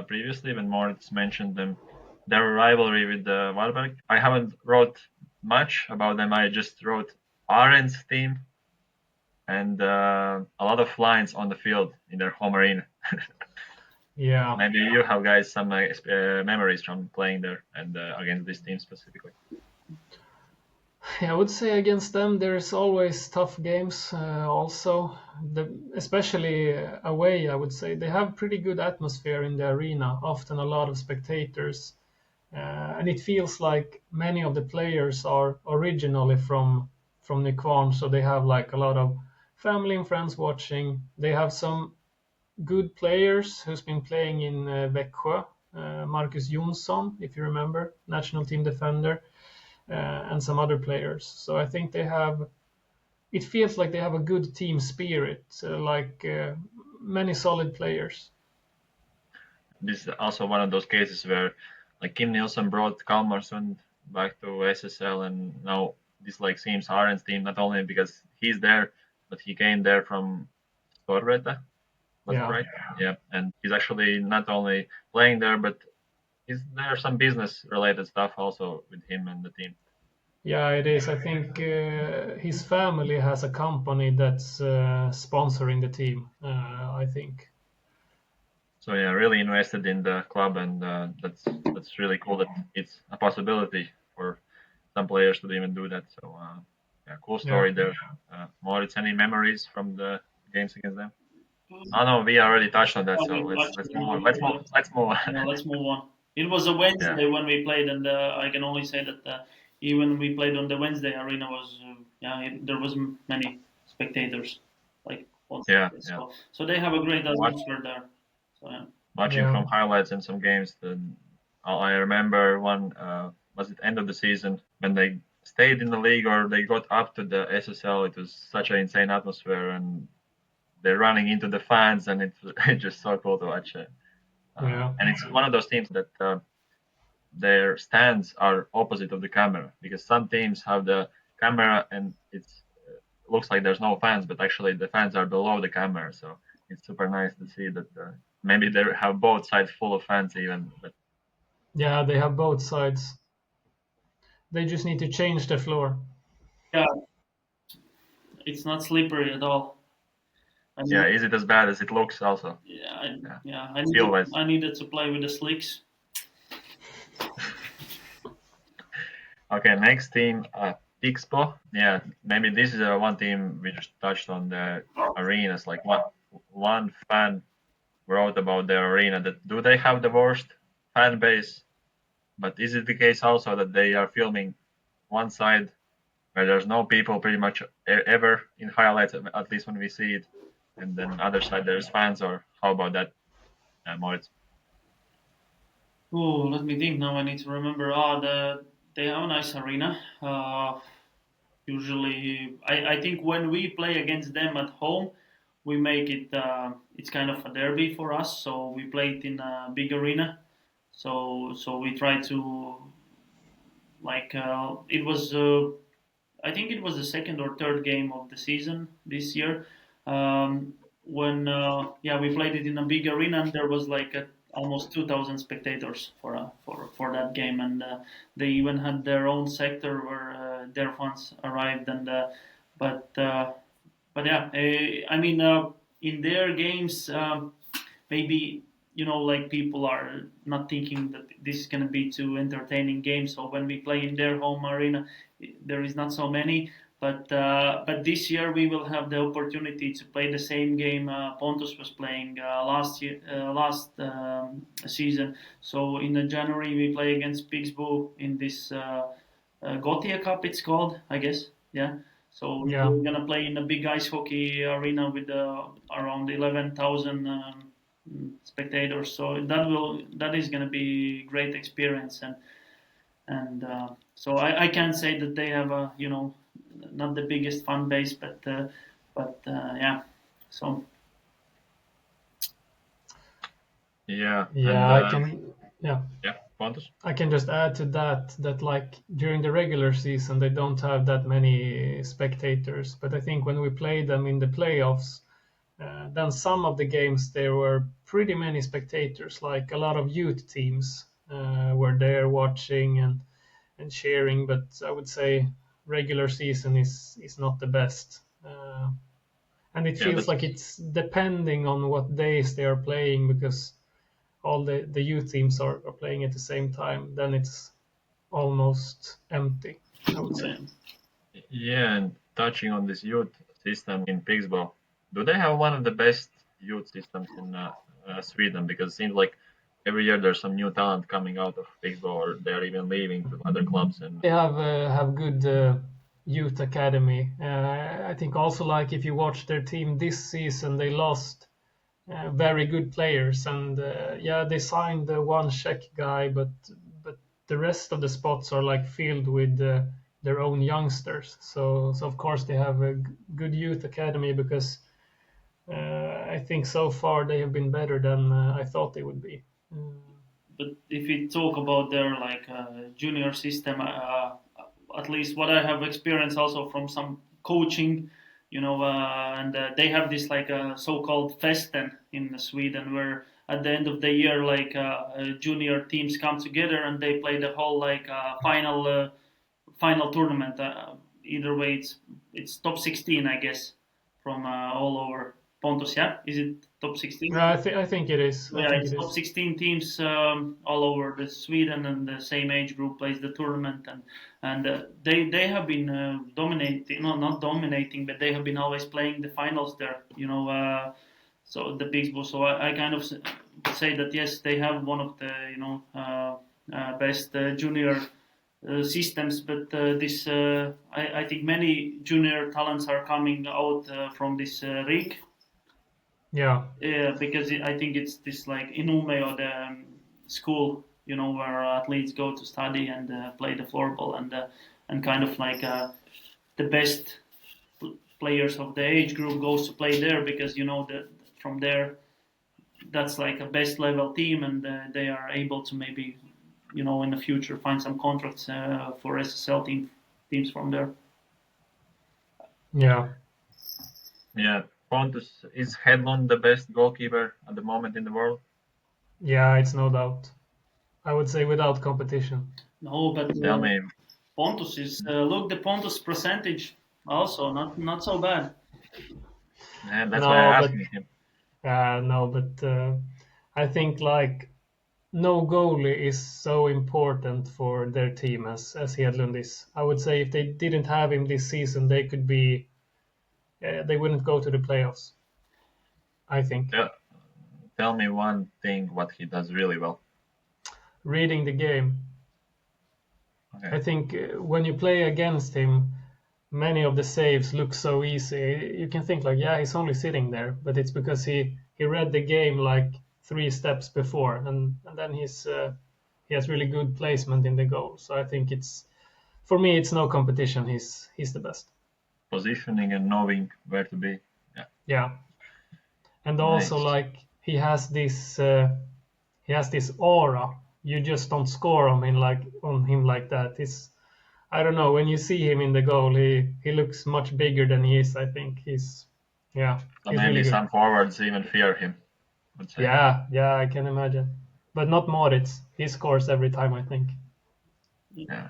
previously when Moritz mentioned them. Their rivalry with the Varberg. I haven't wrote much about them. I just wrote AHRENS team and a lot of lines on the field in their home arena. Yeah. Maybe you have guys some memories from playing there and against this team specifically. Yeah, I would say against them there's always tough games. Also, especially away, I would say they have pretty good atmosphere in the arena. Often a lot of spectators, and it feels like many of the players are originally from NYKVARNS, so they have like a lot of family and friends watching. They have some good players who's been playing in VAXJO. Marcus Jonsson, if you remember, national team defender, and some other players. So I think they have. It feels like they have a good team spirit, many solid players. This is also one of those cases where like Kim Nilsson brought Kalmarsund back to SSL, and now this like seems Arend's team not only because he's there, but he came there from STORVRETA. Was it Yeah. right? Yeah, and he's actually not only playing there, but there's some business related stuff also with him and the team. Yeah, it is. I think his family has a company that's sponsoring the team. I think. So yeah, really invested in the club, and that's really cool that it's a possibility for some players to even do that. So yeah, cool Yeah. story there. Moritz, any memories from the games against them? Oh no, we already touched on that. I So mean, let's move on. actually, Let's move on. yeah, let's move on. It was a Yeah, Wednesday when we played, and I can only say that even we played on the Wednesday, arena was there was many spectators, like on yeah, Saturday. yeah. So they have a great Watch, atmosphere there. So yeah. watching Yeah. from highlights in some games, then I remember one. Was it end of the season when they stayed in the league or they got up to the SSL? It was such an insane atmosphere, and they're running into the fans, and it's just so cool to watch. Yeah. And it's one of those teams that their stands are opposite of the camera because some teams have the camera and it looks like there's no fans, but actually the fans are below the camera. So it's super nice to see that maybe they have both sides full of fans even. But Yeah, they have both sides. They just need to change the floor. Yeah, it's not slippery at all. I yeah, mean, is it as bad as it looks? Also, yeah, yeah, I feel needed, wise. I needed to play with the slicks. Okay, next team, PIXBO. Yeah, maybe this is one team we just touched on the arenas. Like one fan wrote about their arena that do they have the worst fan base? But is it the case also that they are filming one side where there's no people pretty much ever in highlights, at least when we see it, and then other side there's fans? Or how about that, Moritz? Oh, let me think now. I need to remember. They have a nice arena. Usually, I think when we play against them at home, we make it. It's kind of a derby for us. So we play it in a big arena. So we try to like it was. I think it was the second or third game of the season this year. When we played it in a big arena, and there was like almost 2,000 spectators for that game, and they even had their own sector where their fans arrived, and but uh, but yeah, I mean in their games maybe like people are not thinking that this is going to be too entertaining game. So when we play in their home arena, there is not so many. But this year we will have the opportunity to play the same game Pontus was playing last season. So in January we play against PIXBO in this Gothia Cup, it's called, I guess. Yeah. So Yeah. we're gonna play in a big ice hockey arena with around 11,000 spectators. So that is gonna be great experience, and so I can say that they have a not the biggest fan base, but yeah. So Yeah. Yeah, And, I can. Yeah. yeah, Pontus. I can just add to that like during the regular season they don't have that many spectators, but I think when we played them in the playoffs, then some of the games there were pretty many spectators. Like a lot of youth teams were there watching and cheering. But I would say regular season is not the best, and it Yeah, feels like it's depending on what days they are playing because all the youth teams are playing at the same time, then it's almost empty, I would say. Yeah, and touching on this youth system in PIXBO, do they have one of the best youth systems in Sweden? Because it seems like every year there's some new talent coming out of PIXBO, or they're even leaving to other clubs. And They have good youth academy. I think also like if you watch their team this season, they lost very good players, and yeah, they signed one Czech guy, but the rest of the spots are like filled with their own youngsters. So of course they have a good youth academy because I think so far they have been better than I thought they would be. but if we talk about their like junior system, at least what I have experienced also from some coaching, and they have this like so-called festen in Sweden, where at the end of the year, like junior teams come together and they play the whole like final tournament. Either way, it's top 16, I guess, from all over Pontus. Yeah, is it top 16? I think it is. I Yeah, think it's it top is. 16 teams all over the Sweden, and the same age group plays the tournament, and they have been dominating, no, not dominating, but they have been always playing the finals there. So the PIXBO. So I kind of say that yes, they have one of the best junior systems, but this I think many junior talents are coming out from this league. Yeah. Yeah, because I think it's this like Inume or the school, where athletes go to study and play the floorball, and kind of like the best players of the age group goes to play there because that from there that's like a best level team, and they are able to maybe in the future find some contracts for SSL teams from there. Yeah. yeah, Pontus, is Hedlund the best goalkeeper at the moment in the world? Yeah, it's no doubt. I would say without competition. No, but Tell me. Pontus is look the Pontus percentage also not so bad. Yeah, that's No, why I'm but asking him. no, but I think like no goalie is so important for their team as Hedlund is. I would say if they didn't have him this season, they could be they wouldn't go to the playoffs. I think Tell me one thing what he does really well. reading the game. Okay. I think when you play against him, many of the saves look so easy. You can think like, yeah, he's only sitting there, but it's because he read the game like 3 steps before, and then he has really good placement in the goal. So I think for me it's no competition. He's the best. Positioning and knowing where to be. Yeah. Yeah, and also Nice. like he has this aura. You just don't score on him like that. I don't know, when you see him in the goal, he looks much bigger than he is. I think he's So he's maybe really good. some forwards even fear him, I would say. Yeah, I can imagine. But not Morics. He scores every time, I think. Yeah.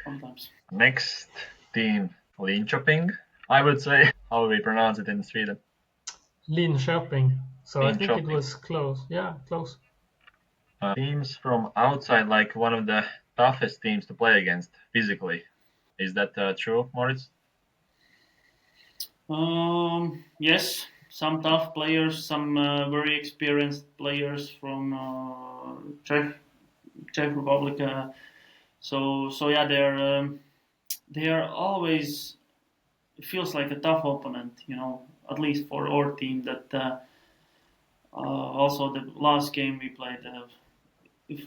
Sometimes. Next team, Linköping, I would say. How we pronounce it in Sweden? Linköping. So I think it was close. Yeah, close. Teams from outside, like one of the toughest teams to play against physically. Is that true, Morics? Yes, some tough players, some very experienced players from Czech Republic. So yeah, they are always. It feels like a tough opponent, at least for our team. That also the last game we played, it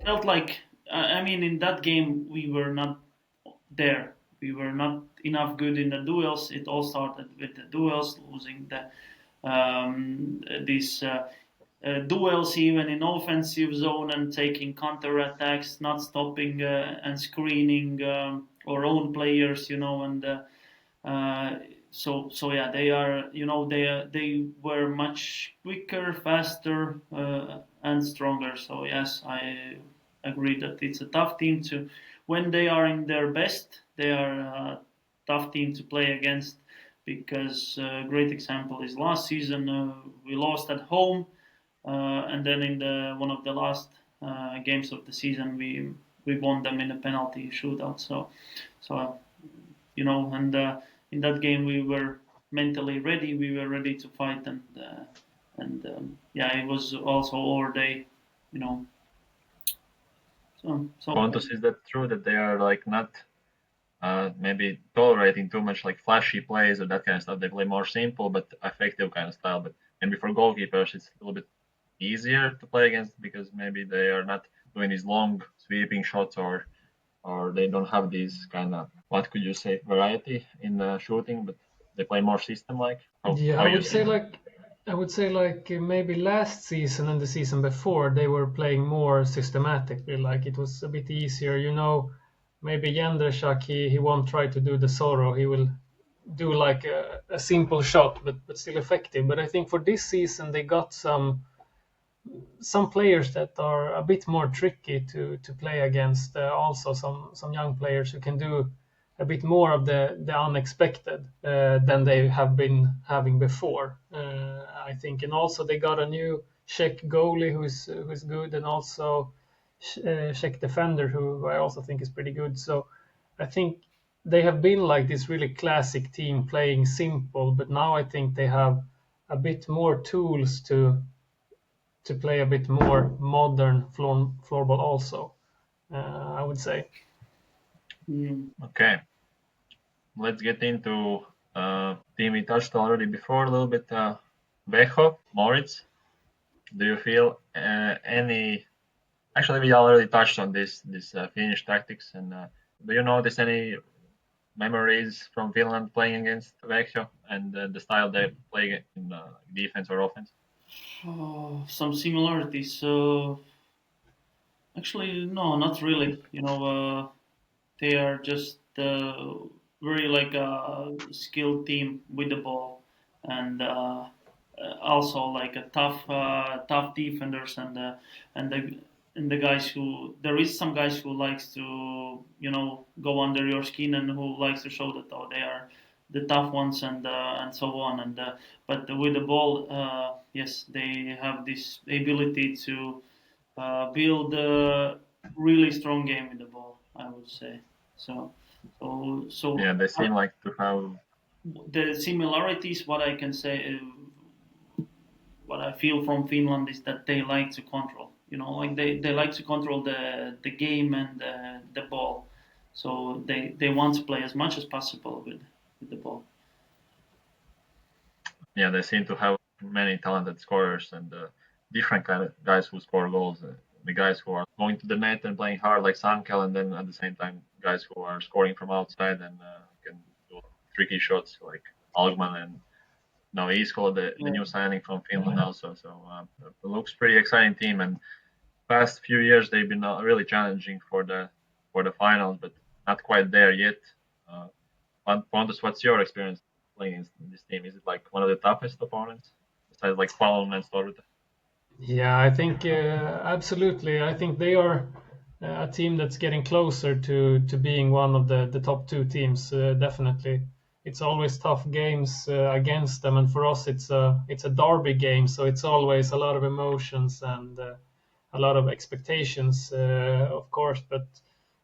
felt like. I mean, in that game we were not there. We were not enough good in the duels. It all started with the duels, losing these duels even in offensive zone and taking counter attacks, not stopping and screening our own players, and so yeah, they are, they were much quicker, faster, and stronger. So yes, I agree that it's a tough team to. When they are in their best, they are a tough team to play against. Because a great example is last season we lost at home, and then in one of the last games of the season we won them in a penalty shootout. So and in that game we were mentally ready. We were ready to fight, and yeah, it was also our day, So Pontus, is that true that they are like not maybe tolerating too much like flashy plays or that kind of stuff? They play more simple but effective kind of style. But maybe for goalkeepers it's a little bit easier to play against because maybe they are not doing these long sweeping shots or they don't have these kind of, what could you say, variety in the shooting, but they play more system like. Yeah, I would say like maybe last season and the season before they were playing more systematically. Like it was a bit easier, Maybe Jędrzejczak, he won't try to do the Zorro. He will do like a simple shot, but still effective. But I think for this season they got some players that are a bit more tricky to play against. Also some young players who can do a bit more of the unexpected than they have been having before. I think, and also they got a new Czech goalie who's good, and also Czech defender who I also think is pretty good. So I think they have been like this really classic team playing simple, but now I think they have a bit more tools to play a bit more modern floorball also, I would say. Okay, let's get into team we touched already before a little bit. VAXJO, Morics, do you feel any? Actually, we already touched on this Finnish tactics, and do you notice any memories from Finland playing against VAXJO and the style they play in defense or offense? Some similarities. Actually, no, not really. They are just very like a skilled team with the ball, and also like a tough defenders, and the guys who, there is some guys who likes to go under your skin and who likes to show that they are the tough ones, and so on, but with the ball, yes, they have this ability to build a really strong game with the ball, I would say. So yeah, they seem like to have the similarities. What I can say, what I feel from Finland is that they like to control. Like they like to control the game and the ball. So they want to play as much as possible with the ball. Yeah, they seem to have many talented scorers and different kind of guys who score goals. The guys who are going to the net and playing hard like Sankel, and then at the same time guys who are scoring from outside and can do tricky shots like Algman and now Isko, the new signing from Finland also. So it looks pretty exciting team, and past few years they've been really challenging for the finals, but not quite there yet. Pontus, what's your experience playing in this team? Is it like one of the toughest opponents besides like FALUN and STORVRETA? Yeah, I think absolutely. I think they are a team that's getting closer to being one of the top two teams, definitely. it's always tough games against them, and for us it's a derby game, so it's always a lot of emotions and a lot of expectations, of course. But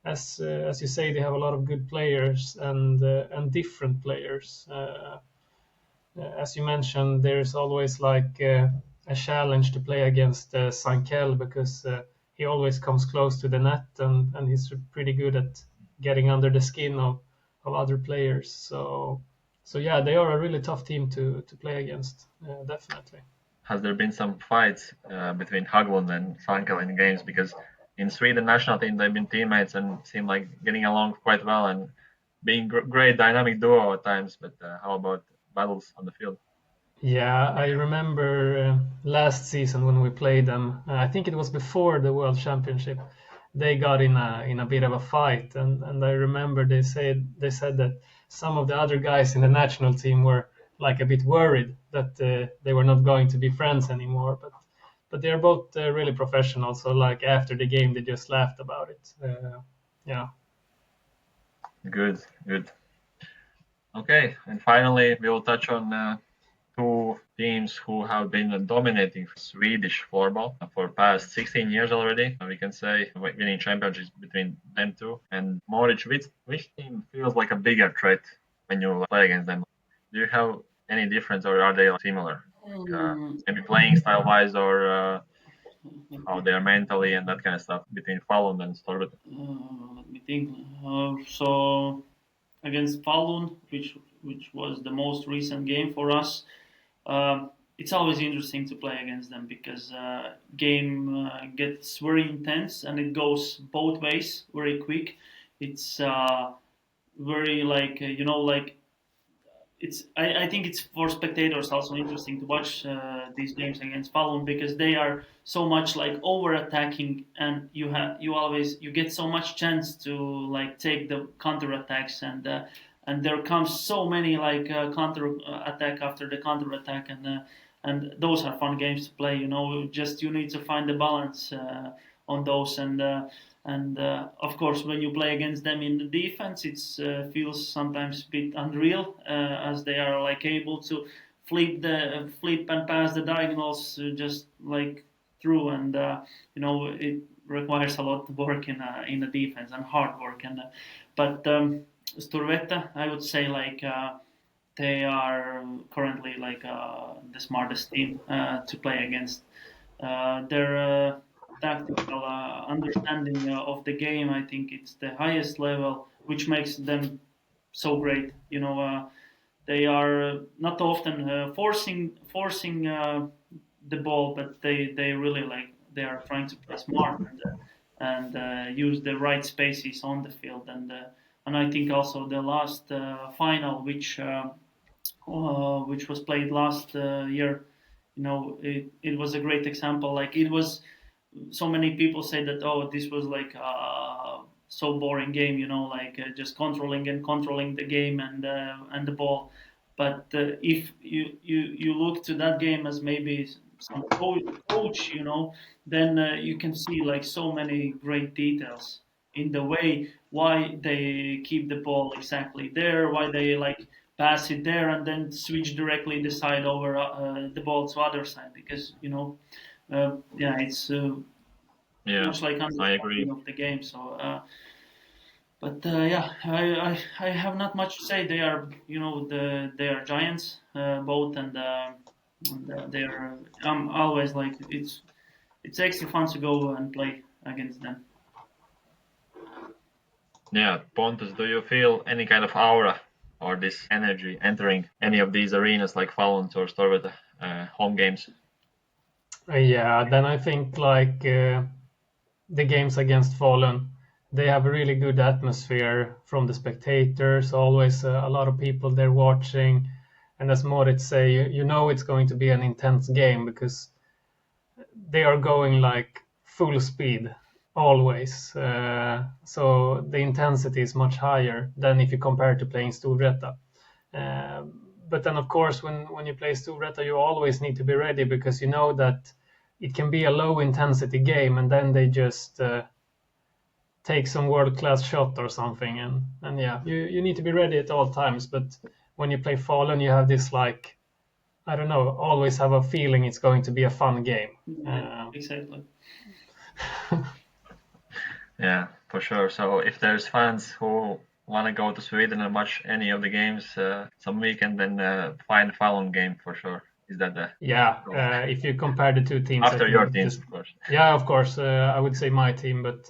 as you say, they have a lot of good players and different players. As you mentioned, there's always like a challenge to play against Sankel, because he always comes close to the net, and he's pretty good at getting under the skin of other players. So yeah, they are a really tough team to play against, definitely. Has there been some fights between Haglund and Sankel in games? Because in Sweden national team they've been teammates and seem like getting along quite well and being great dynamic duo at times. But how about battles on the field? Yeah, I remember last season when we played them. I think it was before the World Championship. They got in a bit of a fight, and I remember they said that some of the other guys in the national team were like a bit worried that they were not going to be friends anymore. But they are both really professional. So like after the game, they just laughed about it. Yeah. Good. Okay, and finally we will touch on two teams who have been dominating Swedish floorball for past 16 years already. We can say winning championships between them two. And Morics, which team feels like a bigger threat when you play against them? Do you have any difference, or are they similar? Maybe playing style wise, or how they are mentally and that kind of stuff between FALUN and STORVRETA? Let me think. So against FALUN, which was the most recent game for us, it's always interesting to play against them, because game gets very intense and it goes both ways very quick. It's very like I think it's for spectators also interesting to watch these games against FALUN, because they are so much like over attacking, and you get so much chance to like take the counter attacks, and there comes so many like counter attack after the counter attack, and those are fun games to play. Just you need to find the balance on those, and of course, when you play against them in the defense, it feels sometimes a bit unreal, as they are like able to flip and pass the diagonals just like through, and it requires a lot of work in the defense and hard work. But STORVRETA, I would say like they are currently like the smartest team to play against. Their tactical understanding of the game, I think it's the highest level, which makes them so great. They are not often forcing the ball, but they really they are trying to play smart and use the right spaces on the field. And I think also the last final, which was played last year, it was a great example. Like it was. So many people say that this was like so boring game, just controlling the game and the ball. But if you look to that game as maybe some coach, then you can see like so many great details in the way why they keep the ball exactly there, why they like pass it there and then switch directly the side over the ball to other side, because it's much like understanding of the game. So, I have not much to say. They are, they are giants, both, and they're. I'm always like it's extra fun to go and play against them. Yeah, Pontus, do you feel any kind of aura or this energy entering any of these arenas like FALUN or STORVRETA home games? Yeah, then I think like the games against FALUN, they have a really good atmosphere from the spectators. Always a lot of people there watching, and as Morics say, it's going to be an intense game because they are going like full speed always. So the intensity is much higher than if you compare to playing STORVRETA. But then, of course, when you play STORVRETA, you always need to be ready, because you know that it can be a low intensity game, and then they just take some world class shot or something, and yeah, you need to be ready at all times. But when you play Falun, you have this like, I don't know, always have a feeling it's going to be a fun game. Exactly. Yeah, for sure. So if there's fans who want to go to Sweden and watch any of the games some weekend, then find FALUN game for sure. Is that the if you compare the two teams after your teams, of course? Yeah, of course. I would say my team, but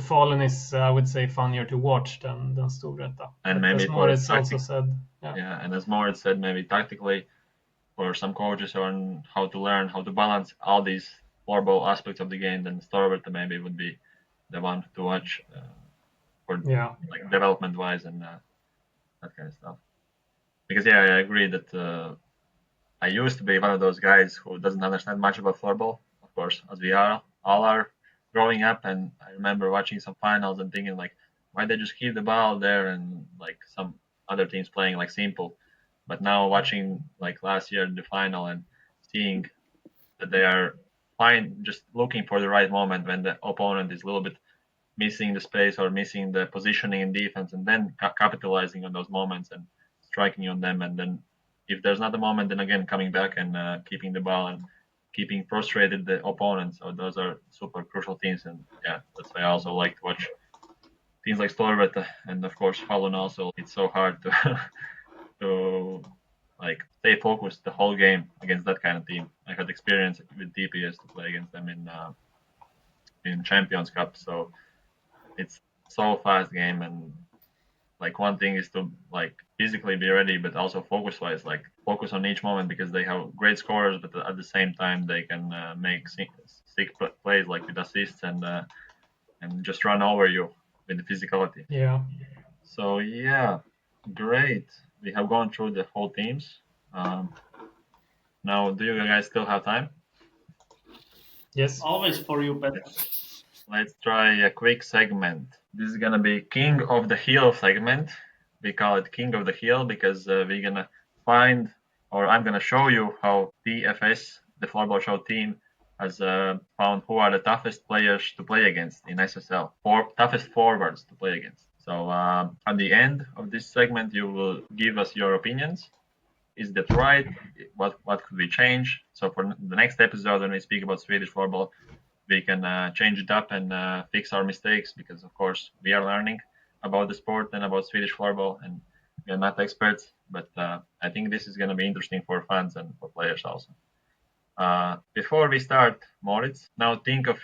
Falun is, I would say, funnier to watch than STORVRETA. And but maybe as Morics also said, and as Morics said, maybe tactically for some coaches on how to learn how to balance all these floorball aspects of the game, then STORVRETA maybe would be the one to watch for like development wise and that kind of stuff. Because I agree that I used to be one of those guys who doesn't understand much about floorball, of course, as we all are growing up. And I remember watching some finals and thinking like, why they just keep the ball there and like some other teams playing like simple. But now watching like last year the final and seeing that they are fine, just looking for the right moment when the opponent is a little bit missing the space or missing the positioning in defense, and then capitalizing on those moments and striking on them. And then if there's not a moment, then again coming back and keeping the ball and keeping frustrated the opponents. So those are super crucial things. And that's why I also like to watch teams like STORVRETA and of course FALUN also. It's so hard to to like stay focused the whole game against that kind of team. I had experience with DPS to play against them in Champions Cup, so it's so fast game. And like one thing is to like physically be ready, but also focus wise, like focus on each moment, because they have great scorers, but at the same time they can make sick plays like with assists and just run over you with the physicality. So great. We have gone through the whole teams. Now, do you guys still have time? Yes. Always for you, Petra. Let's try a quick segment. This is gonna be King of the Hill segment. We call it King of the Hill because we're gonna find, or I'm gonna show you how TFS, the Floorball Show team, has found who are the toughest players to play against in SSL, or toughest forwards to play against. So at the end of this segment, you will give us your opinions. Is that right? What could we change? So for the next episode, when we speak about Swedish floorball, we can change it up and fix our mistakes, because of course we are learning about the sport and about Swedish floorball, and we are not experts. But I think this is going to be interesting for fans and for players also. Before we start, Morics, now think of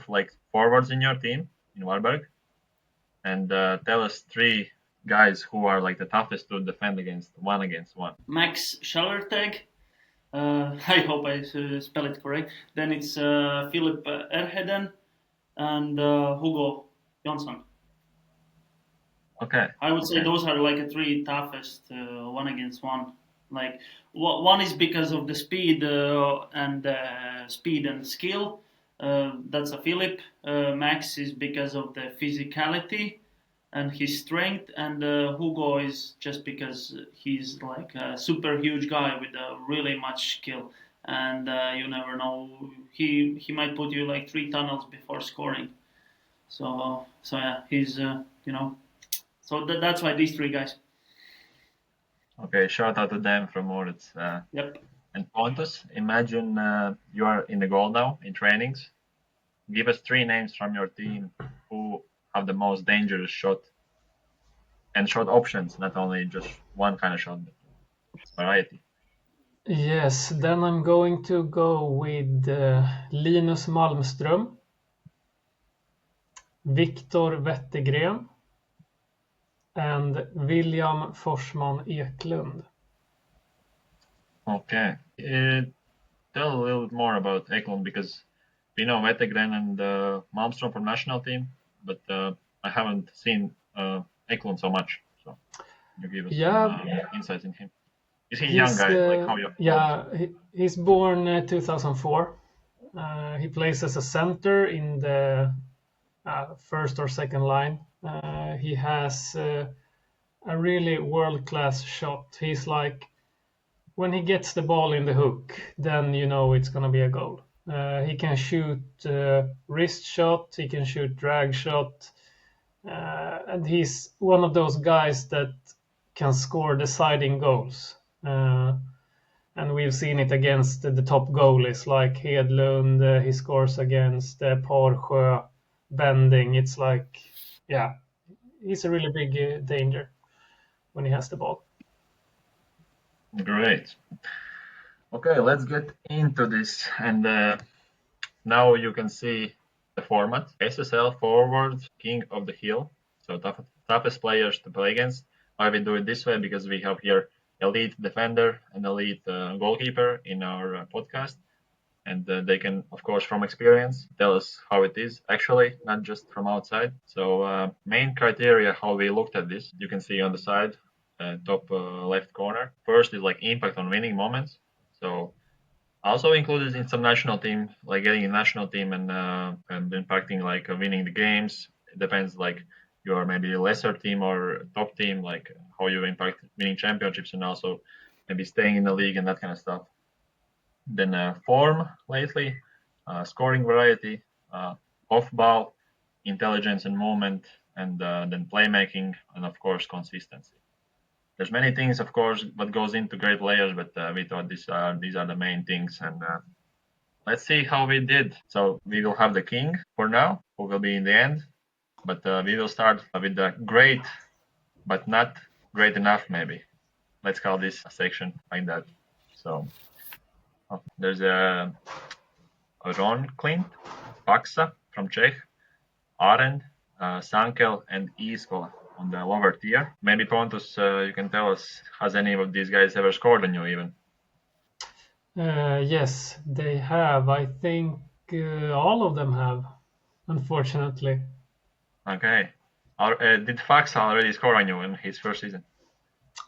like forwards in your team in Varberg, and tell us 3 guys who are like the toughest to defend against one. Max Schallerteg. I hope I spell it correct. Then it's Philip Erheden and Hugo Jonsson. Okay. I would say those are like the 3 toughest one against one. Like one is because of the speed and skill. That's a Philip. Max is because of the physicality and his strength, and Hugo is just because he's like a super huge guy with really much skill, and you never know, he might put you like 3 tunnels before scoring. So he's so that's why these 3 guys. Okay, shout out to them from Morics. Yep. And Pontus, imagine you are in the goal now in trainings. Give us 3 names from your team who have the most dangerous shot, and shot options, not only just one kind of shot, but variety. Yes, then I'm going to go with Linus Malmström, Viktor Wettergren, and William Forsman Eklund. Okay. Tell a little bit more about Eklund, because we know Wettergren and Malmström from national team, but I haven't seen Eklund so much. So you give us some insights in him. Is he a young guy? Like how you? He's born 2004. He plays as a center in the first or second line. He has a really world-class shot. He's like, when he gets the ball in the hook, then you know it's going to be a goal. He can shoot wrist shot, he can shoot drag shot, and he's one of those guys that can score deciding goals. And we've seen it against the top goalies like Hedlund. He scores against Porsjö, Bending. It's like, yeah, he's a really big danger when he has the ball. Great. Okay, let's get into this. And now you can see the format. SSL forward, king of the hill. So toughest players to play against. Why we do it this way? Because we have here elite defender and elite goalkeeper in our podcast. And they can, of course, from experience, tell us how it is actually, not just from outside. So main criteria how we looked at this, you can see on the side, top left corner. First is like impact on winning moments. So also included in some national team, like getting a national team and impacting like winning the games. It depends like you're maybe a lesser team or top team, like how you impact winning championships and also maybe staying in the league and that kind of stuff. Then form lately, scoring variety, off ball, intelligence and movement, and then playmaking, and of course consistency. There's many things, of course, what goes into great players, but we thought these are the main things. And let's see how we did. So we will have the king for now, who will be in the end. But we will start with the great, but not great enough, maybe. Let's call this a section like that. So there's a Ron Klint, Paksa from Czech, AHRENS, Sankel, and Iskola on the lower tier. Maybe Pontus, you can tell us, has any of these guys ever scored on you even? Yes, they have. I think all of them have, unfortunately. Okay. Did Fax already score on you in his first season?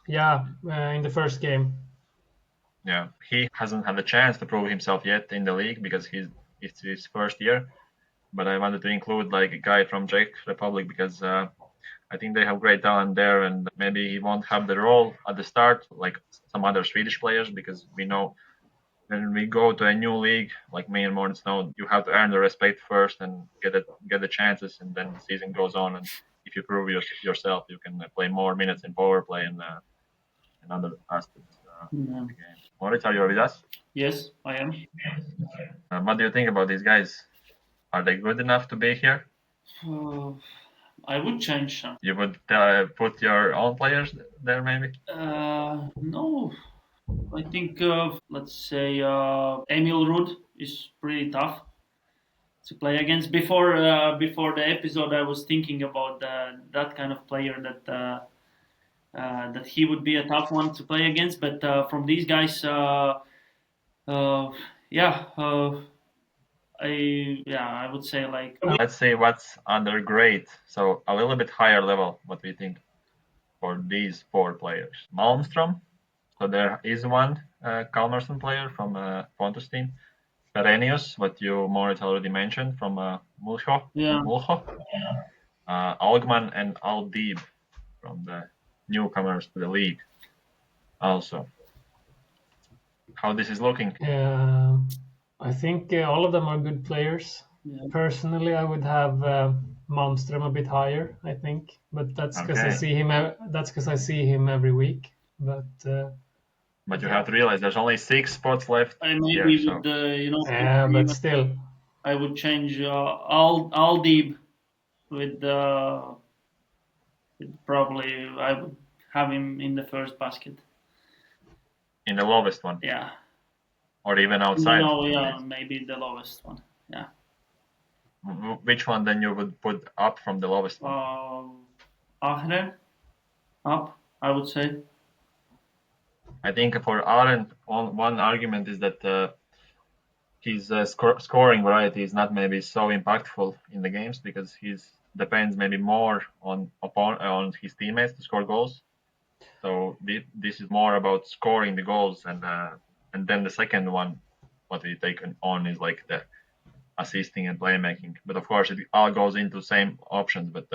Yeah, in the first game. Yeah, he hasn't had a chance to prove himself yet in the league because it's his first year. But I wanted to include like a guy from Czech Republic because I think they have great talent there, and maybe he won't have the role at the start like some other Swedish players, because we know when we go to a new league, like me and Morics know, you have to earn the respect first and get the chances, and then the season goes on. And if you prove yourself, you can play more minutes in power play and other aspects of the game. Morics, are you with us? Yes, I am. What do you think about these guys? Are they good enough to be here? I would change some. You would put your own players there, maybe? No. I think, let's say, Emil Rudd is pretty tough to play against. Before the episode, I was thinking about that kind of player that he would be a tough one to play against. But from these guys, I would say like. Let's say what's under great, so a little bit higher level. What we think for these 4 players? Malmström. So there is one Kalmarsson player from Pontus team. Perenius, what you Morics already mentioned from MUULSJO. Yeah. MUULSJO. Algman and Aldib from the newcomers to the league. Also, how this is looking? I think all of them are good players. Yeah. Personally, I would have Malmström a bit higher, I think, but that's because I see him. That's because I see him every week. But you have to realize there's only 6 spots left. I maybe would, but still, I would change Aldib with probably I would have him in the first basket. In the lowest one. Yeah. Or even outside. No, yeah, maybe the lowest one. Yeah. Which one then you would put up from the lowest one? AHRENS up, I would say. I think for AHRENS, one argument is that his scoring variety is not maybe so impactful in the games because he depends maybe more on his teammates to score goals. So this is more about scoring the goals, and then the second one, what we take on is like the assisting and playmaking. But of course, it all goes into same options. But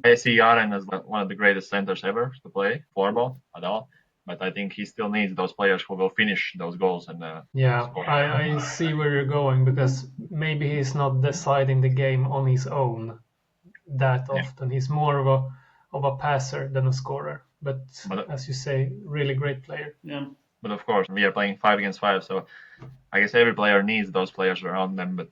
I see AHRENS as one of the greatest centers ever to play floorball at all. But I think he still needs those players who will finish those goals and score. I see where you're going, because maybe he's not deciding the game on his own that often. He's more of a passer than a scorer. but But- as you say, really great player. Yeah. But of course, we are playing 5 against 5, so I guess every player needs those players around them. But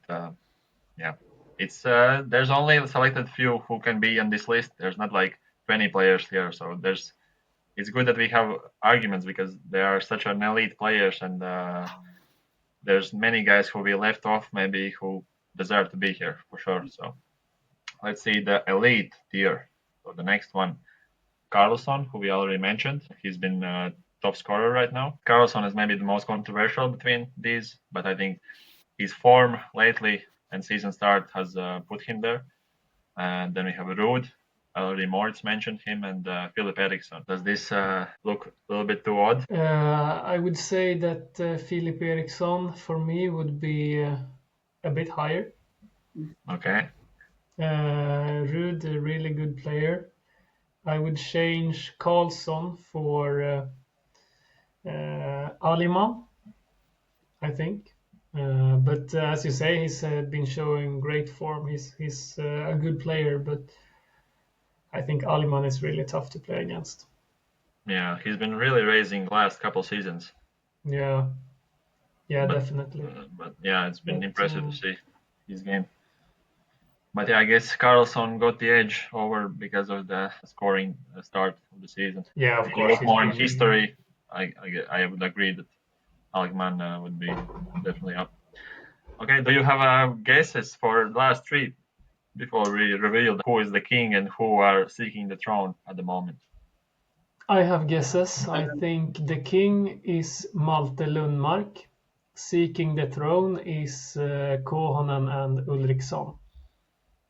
yeah, it's there's only a selected few who can be on this list. There's not like 20 players here, so it's good that we have arguments because they are such an elite players, and there's many guys who we left off maybe who deserve to be here for sure. So let's see the elite tier. So the next one, Carlson, who we already mentioned. He's been top scorer right now. Carlson is maybe the most controversial between these, but I think his form lately and season start has put him there. And then we have Ruud. Already Morics mentioned him, and Filip Eriksson. Does this look a little bit too odd? I would say that Filip Eriksson for me would be a bit higher. Okay. Ruud, a really good player. I would change Karlsson for Aliman, I think. But as you say, he's been showing great form. He's a good player, but I think Aliman is really tough to play against. Yeah, he's been really raising last couple seasons. Yeah, But- definitely. But yeah, it's been But, impressive to see his game. But yeah, I guess Carlson got the edge over because of the scoring start of the season. Yeah, of If you course. look he's more in been- history, I would agree that Alkman would be definitely up. Okay, do you have guesses for the last 3 before we reveal who is the king and who are seeking the throne at the moment? I have guesses. I think the king is Malte Lundmark. Seeking the throne is Kohonen and Ulriksson.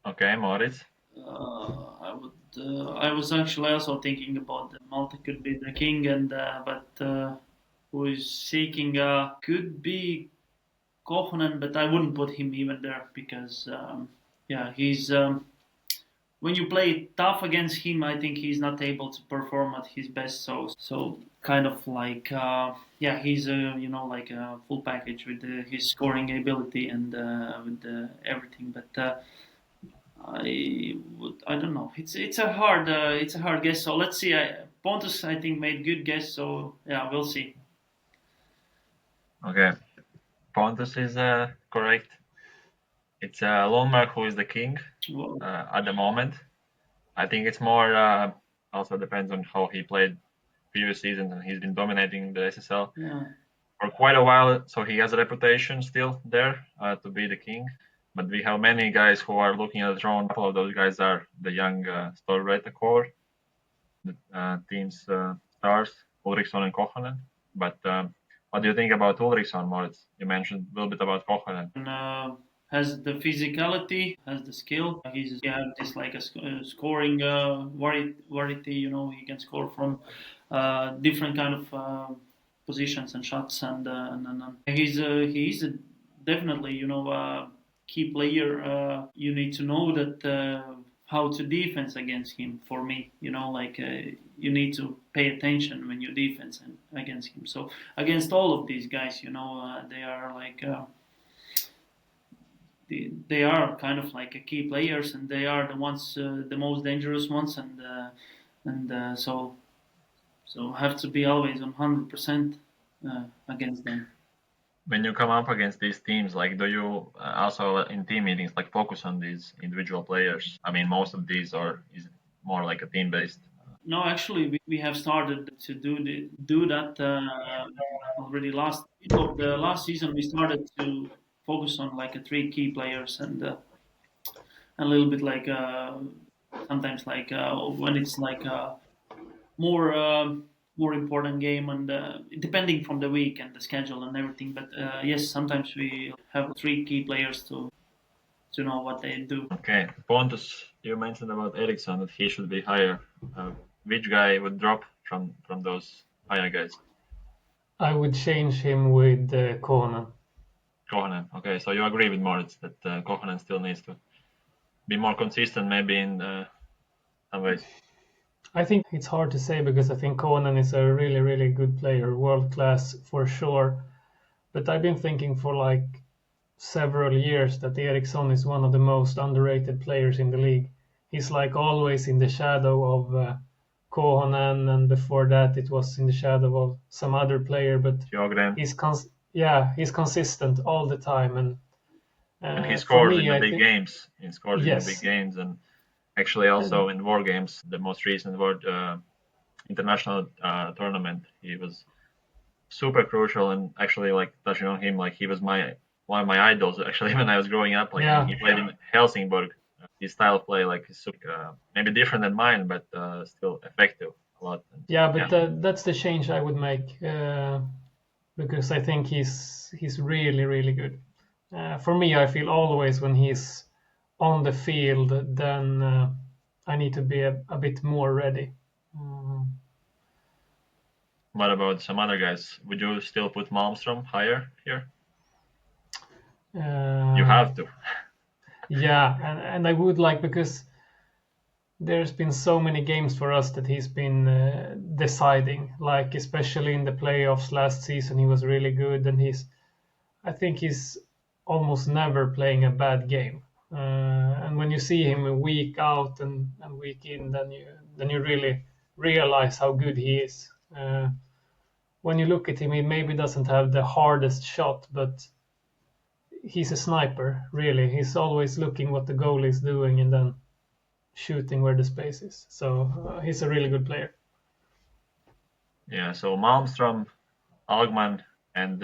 Okay, Moritz. I was actually also thinking about that Malta could be the king, and but who is seeking could be Kohonen, but I wouldn't put him even there because he's when you play tough against him, I think he's not able to perform at his best. So kind of like he's like a full package with his scoring ability and with everything, but. I don't know. It's a hard guess. So let's see. Pontus I think made good guess. So yeah, we'll see. Okay, Pontus is correct. It's Lundmark who is the king Well, at the moment. I think it's more also depends on how he played previous seasons, and he's been dominating the SSL yeah. for quite a while. So he has a reputation still there to be the king. But we have many guys who are looking at the throne. A couple of those guys are the young STORVRETA core, the team's stars, Ulriksson and Kohonen. But what do you think about Ulriksson, Moritz? You mentioned a little bit about Kohonen. And, has the physicality, has the skill. He has this like a scoring variety. You know, he can score from different kind of positions and shots, and he's definitely key player. You need to know that how to defense against him. For me, you need to pay attention when you defense against him. So against all of these guys, they are like they are kind of like key players, and they are the ones the most dangerous ones, and so have to be always on 100% against them. When you come up against these teams, like, do you also in team meetings like focus on these individual players? I mean, most of these is it more like a team based? No, actually, we have started to do that already. The last season, we started to focus on like 3 key players, and a little bit like sometimes like when it's like more important game, and depending from the week and the schedule and everything. But yes, sometimes we have 3 key players to know what they do. Okay, Pontus, you mentioned about Eriksson that he should be higher. Which guy would drop from those higher guys? I would change him with Kohonen. Kohonen. Okay, so you agree with Moritz that Kohonen still needs to be more consistent, maybe in some ways. I think it's hard to say because I think Kohonen is a really, really good player, world class for sure. But I've been thinking for like several years that Eriksson is one of the most underrated players in the league. He's like always in the shadow Kohonen, and before that it was in the shadow of some other player. But Sjogren. he's consistent all the time, And he for scores me, in the I big think games. He scores in the big yes, games, and actually also in war games, the most recent World International tournament, he was super crucial. And actually, like touching on him, like he was one of my idols actually when I was growing up. Like when he played in Helsingborg, his style of play like is maybe different than mine, but still effective a lot. And, yeah. But that's the change I would make, because I think he's really really good. For me, I feel always when he's on the field, then I need to be a bit more ready. What about some other guys? Would you still put Malmstrom higher here? You have to. Yeah, and I would like, because there's been so many games for us that he's been deciding, like especially in the playoffs last season, he was really good, and I think he's almost never playing a bad game. And when you see him week out and week in, then you really realize how good he is. When you look at him, he maybe doesn't have the hardest shot, but he's a sniper, really. He's always looking what the goalie is doing and then shooting where the space is. So he's a really good player. Yeah, so Malmstrom, Algman, and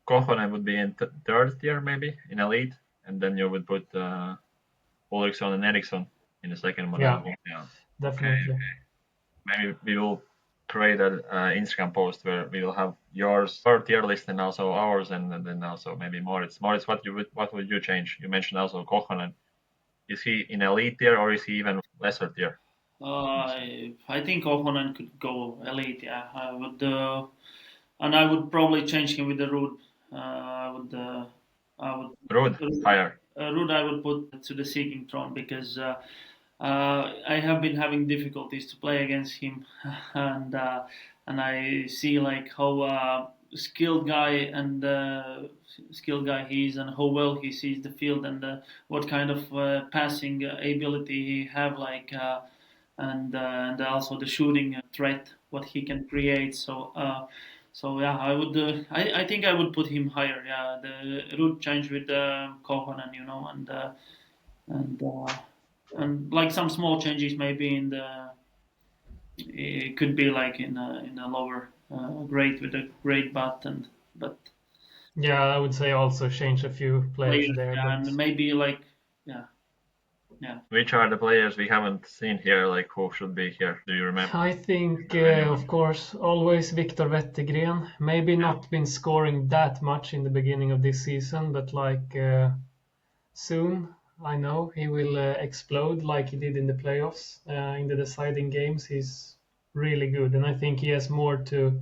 Kohonen would be in third tier maybe in elite, and then you would put Ulriksson and Eriksson in the second one. Yeah, Yeah. definitely. Okay. Maybe we will create an Instagram post where we will have yours, our tier list, and also ours, and then also maybe Morics. Morics, what would you change? You mentioned also Kohonen. Is he in elite tier or is he even lesser tier? I think Kohonen could go elite. Yeah, I would, and I would probably change him with the Ruud. I would. Ruud higher. Ruud I would put to the Seeking Throne, because I have been having difficulties to play against him, and I see like how skilled guy he is, and how well he sees the field, and what kind of passing ability he have, like and also the shooting threat, what he can create. So yeah, I would. I think I would put him higher. Yeah, the route change with Kohonen, and and like some small changes maybe in the. It could be like in a lower grade with a great button, but Yeah, I would say also change a few players there. yeah, But and maybe like yeah. Which are the players we haven't seen here? Like who should be here? Do you remember? I think, of course, always Victor Wettergren. Maybe not been scoring that much in the beginning of this season, but like soon, I know he will explode like he did in the playoffs. In the deciding games, he's really good, and I think he has more to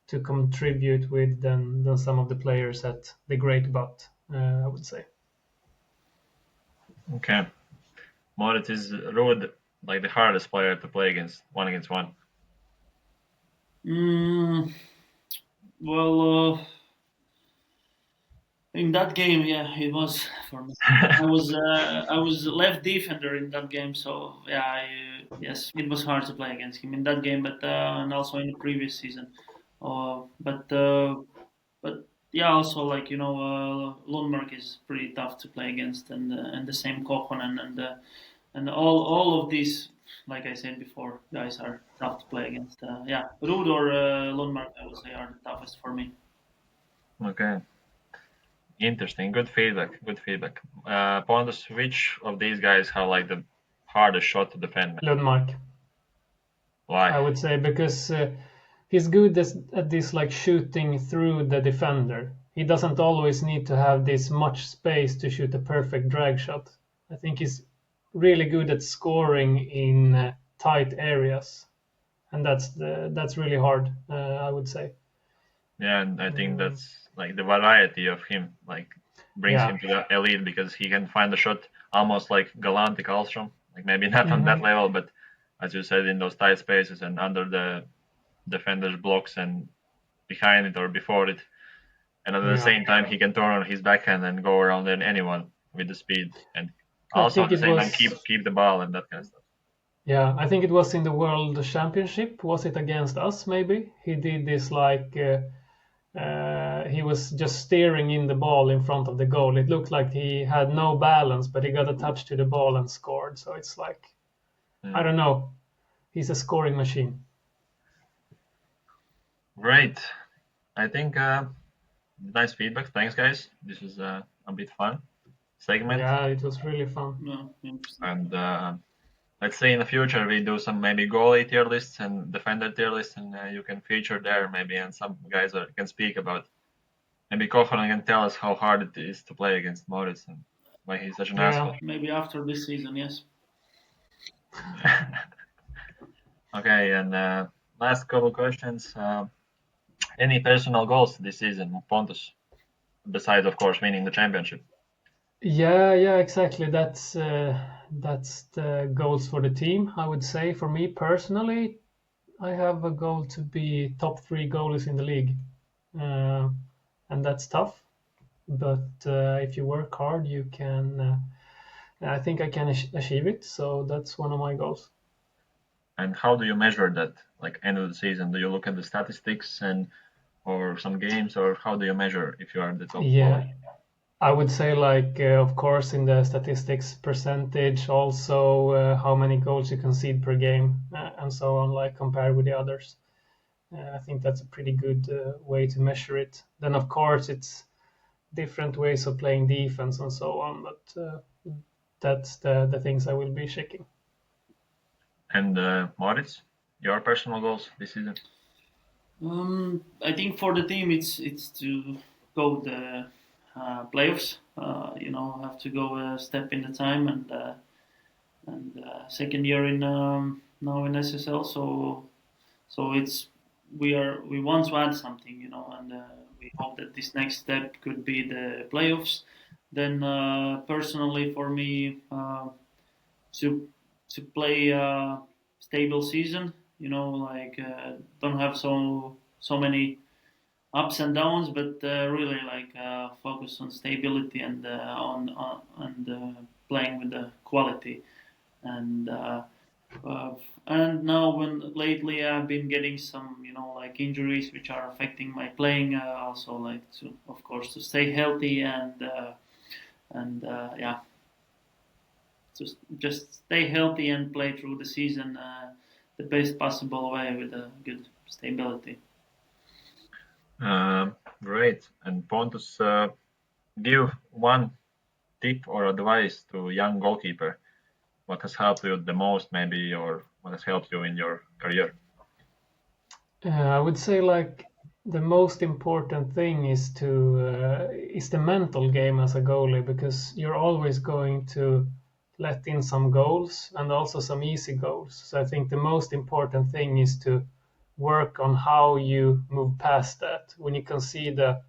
contribute with than some of the players at the Great Butt, I would say. Okay. Moritz is Ruud like the hardest player to play against one? Well, in that game, yeah, it was for me. I was left defender in that game, so yeah, yes, it was hard to play against him in that game, but and also in the previous season. But yeah, also like Lundmark is pretty tough to play against, and the same Kokkonen and all of these, like I said before, guys are tough to play against. Yeah, Ruud or Lundmark, I would say, are the toughest for me. Okay. Interesting. Good feedback. Pontus, which of these guys have like the hardest shot to defend? Lundmark. Why? I would say because he's good at this like shooting through the defender. He doesn't always need to have this much space to shoot a perfect drag shot. I think he's really good at scoring in tight areas, and that's really hard. I would say. Yeah, and I think that's like the variety of him like brings him to the elite, because he can find the shot almost like Galante Karlström, like maybe not on that level, but as you said, in those tight spaces and under the defender's blocks and behind it or before it. And at the same time, he can turn on his backhand and go around anyone with the speed, and also at the same time keep the ball and that kind of stuff. Yeah, I think it was in the World Championship. Was it against us? Maybe he did this like he was just steering in the ball in front of the goal. It looked like he had no balance, but he got a touch to the ball and scored. So it's like I don't know. He's a scoring machine. Great. I think nice feedback. Thanks, guys. This is a bit fun segment. Yeah, it was really fun. Yeah, interesting. And let's say in the future we do some maybe goalie tier lists and defender tier lists, and you can feature there maybe, and some guys can speak about. Maybe Kohonen can tell us how hard it is to play against Morics and why he's such an asshole. Maybe after this season, yes. Okay, and last couple questions. Any personal goals this season, Pontus? Besides, of course, winning the championship. Yeah, exactly. That's the goals for the team. I would say for me personally, I have a goal to be top 3 goalies in the league, and that's tough. But if you work hard, you can. I think I can achieve it. So that's one of my goals. And how do you measure that? Like end of the season, do you look at the statistics or some games, or how do you measure if you are the top goalie? I would say like of course in the statistics percentage, also how many goals you concede per game and so on, like compared with the others. I think that's a pretty good way to measure it. Then of course it's different ways of playing defense and so on, but that's the things I will be checking. And Morics, your personal goals this season? I think for the team, it's to go the playoffs. Have to go a step in the time, and second year in now in SSL. So it's we want to add something, and we hope that this next step could be the playoffs. Then personally, for me, to play a stable season, don't have so many ups and downs, but really focus on stability and playing with the quality. And now lately I've been getting some injuries which are affecting my playing. Also like to, of course, to stay healthy and just stay healthy and play through the season the best possible way with a good stability. Great. And Pontus, give one tip or advice to a young goalkeeper. What has helped you the most, maybe, or what has helped you in your career? I would say like the most important thing is the mental game as a goalie, because you're always going to let in some goals and also some easy goals. So I think the most important thing is to work on how you move past that. When you concede a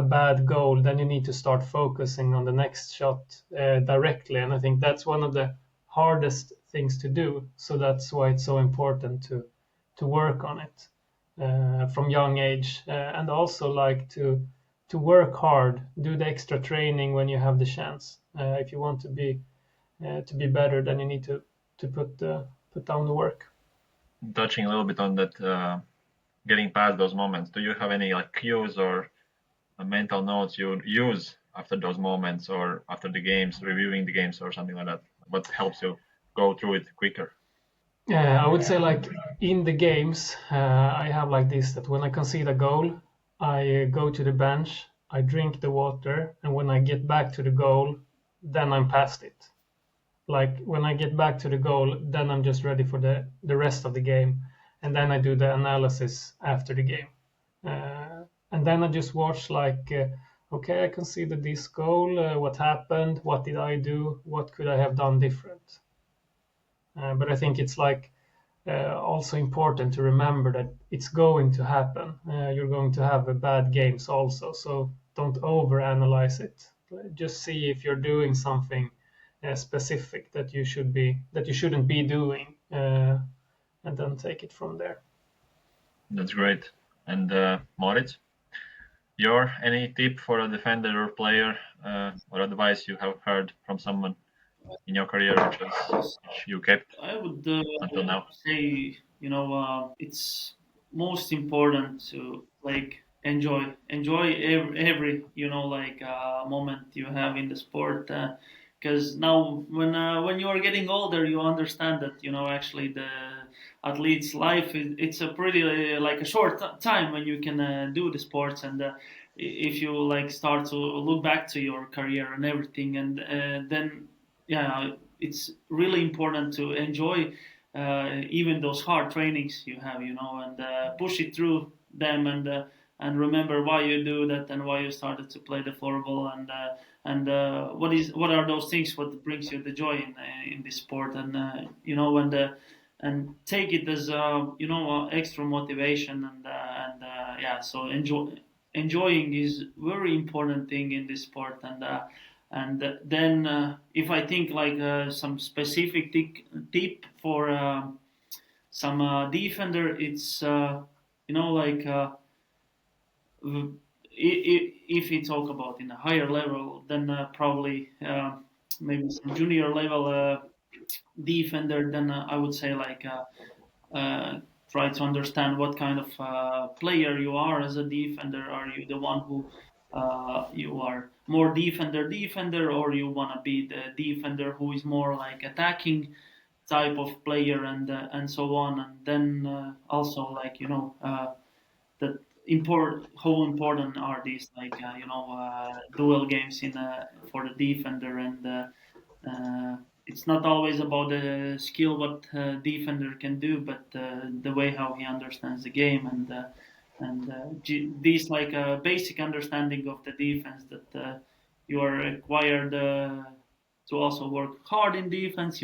bad goal, then you need to start focusing on the next shot directly. And I think that's one of the hardest things to do. So that's why it's so important to work on it from young age, and also like to work hard, do the extra training when you have the chance. If you want to be better, then you need to put down the work. Touching a little bit on that, getting past those moments, do you have any like cues or mental notes you use after those moments or after the games, reviewing the games or something like that? What helps you go through it quicker? I would say like in the games, I have like this, that when I concede a goal, I go to the bench, I drink the water, and when I get back to the goal, then I'm past it. Like when I get back to the goal, then I'm just ready for the rest of the game, and then I do the analysis after the game, and then I just watch like, okay, I conceded this goal, what happened, what did I do, what could I have done different. But I think it's like also important to remember that it's going to happen. You're going to have bad games also, so don't overanalyze it. Just see if you're doing something specific that you shouldn't be doing, and then take it from there. That's great. And Moritz, any tip for a defender or player or advice you have heard from someone? in your career, which you kept I would until now? say, it's most important to like enjoy every moment you have in the sport. Because now, when you are getting older, you understand that actually the athlete's life it's a pretty like a short time when you can do the sports, and if you like start to look back to your career and everything, and then yeah, it's really important to enjoy even those hard trainings you have, and push it through them, and remember why you do that and why you started to play the floorball, and what are those things what brings you the joy in this sport, and and take it as extra motivation, and yeah, so enjoying is very important thing in this sport, and then if I think like some specific tip for some defender, it's like if we talk about in a higher level, then probably maybe some junior level defender, then I would say like try to understand what kind of player you are as a defender. Are you the one who you are more defender, or you want to be the defender who is more like attacking type of player, and so on, and then also like that how important are these like duel games in for the defender, and it's not always about the skill what defender can do, but the way how he understands the game, and these like basic understanding of the defense that you are required to also work hard in defense.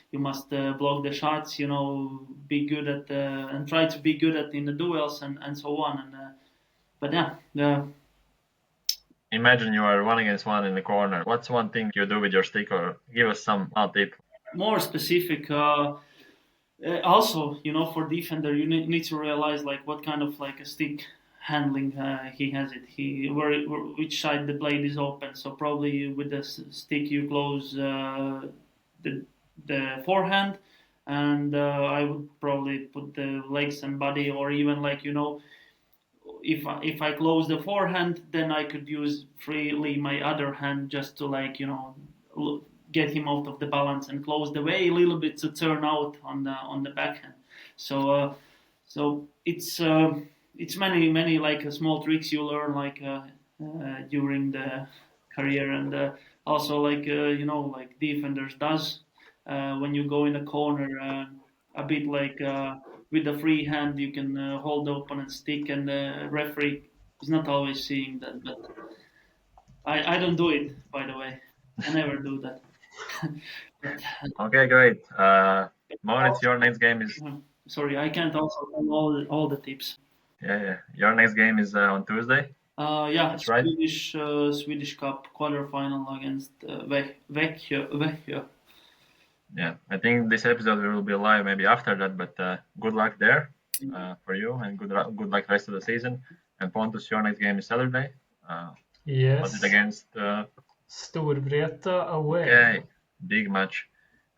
You must block the shots, be good at and try to be good at in the duels, and so on. And but yeah, Imagine you are 1 against 1 in the corner. What's one thing you do with your stick, or give us some tip? more specific. Also, for defender, you need to realize like what kind of like a stick handling he has it. Which side the blade is open. So probably with the stick you close the forehand, and I would probably put the legs and body, or even like if I close the forehand, then I could use freely my other hand just to like get him out of the balance and close the way a little bit to turn out on the backhand. So it's many like small tricks you learn like during the career, and also like like defenders does when you go in the corner a bit like with the free hand you can hold the opponent's stick, and the referee is not always seeing that, but I don't do it, by the way. I never do that. Okay, great. Morics, your next game is sorry, I can't also tell all the tips. yeah. Your next game is on Tuesday. Yeah, That's right. Swedish Cup quarterfinal against VAXJO. Yeah, I think this episode will be live maybe after that, but good luck there for you, and good luck rest of the season. And Pontus, your next game is Saturday. Yes. What's it against? STORVRETA away. Okay, big match.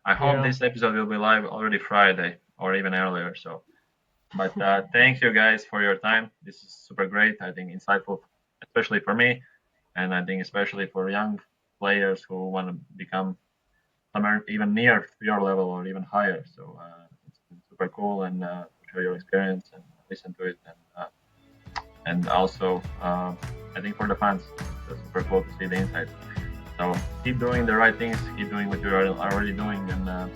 I hope Yeah. this episode will be live already Friday or even earlier. So, but thank you guys for your time. This is super great. I think insightful, especially for me, and I think especially for young players who want to become somewhere even near your level or even higher. So it's been super cool, and share your experience and listen to it, and also I think for the fans, it's super cool to see the insights. So keep doing the right things, keep doing what you're already doing, and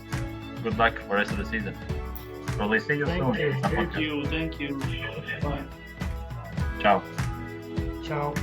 good luck for the rest of the season. Probably see you soon. Thank you. Bye. Ciao. Ciao.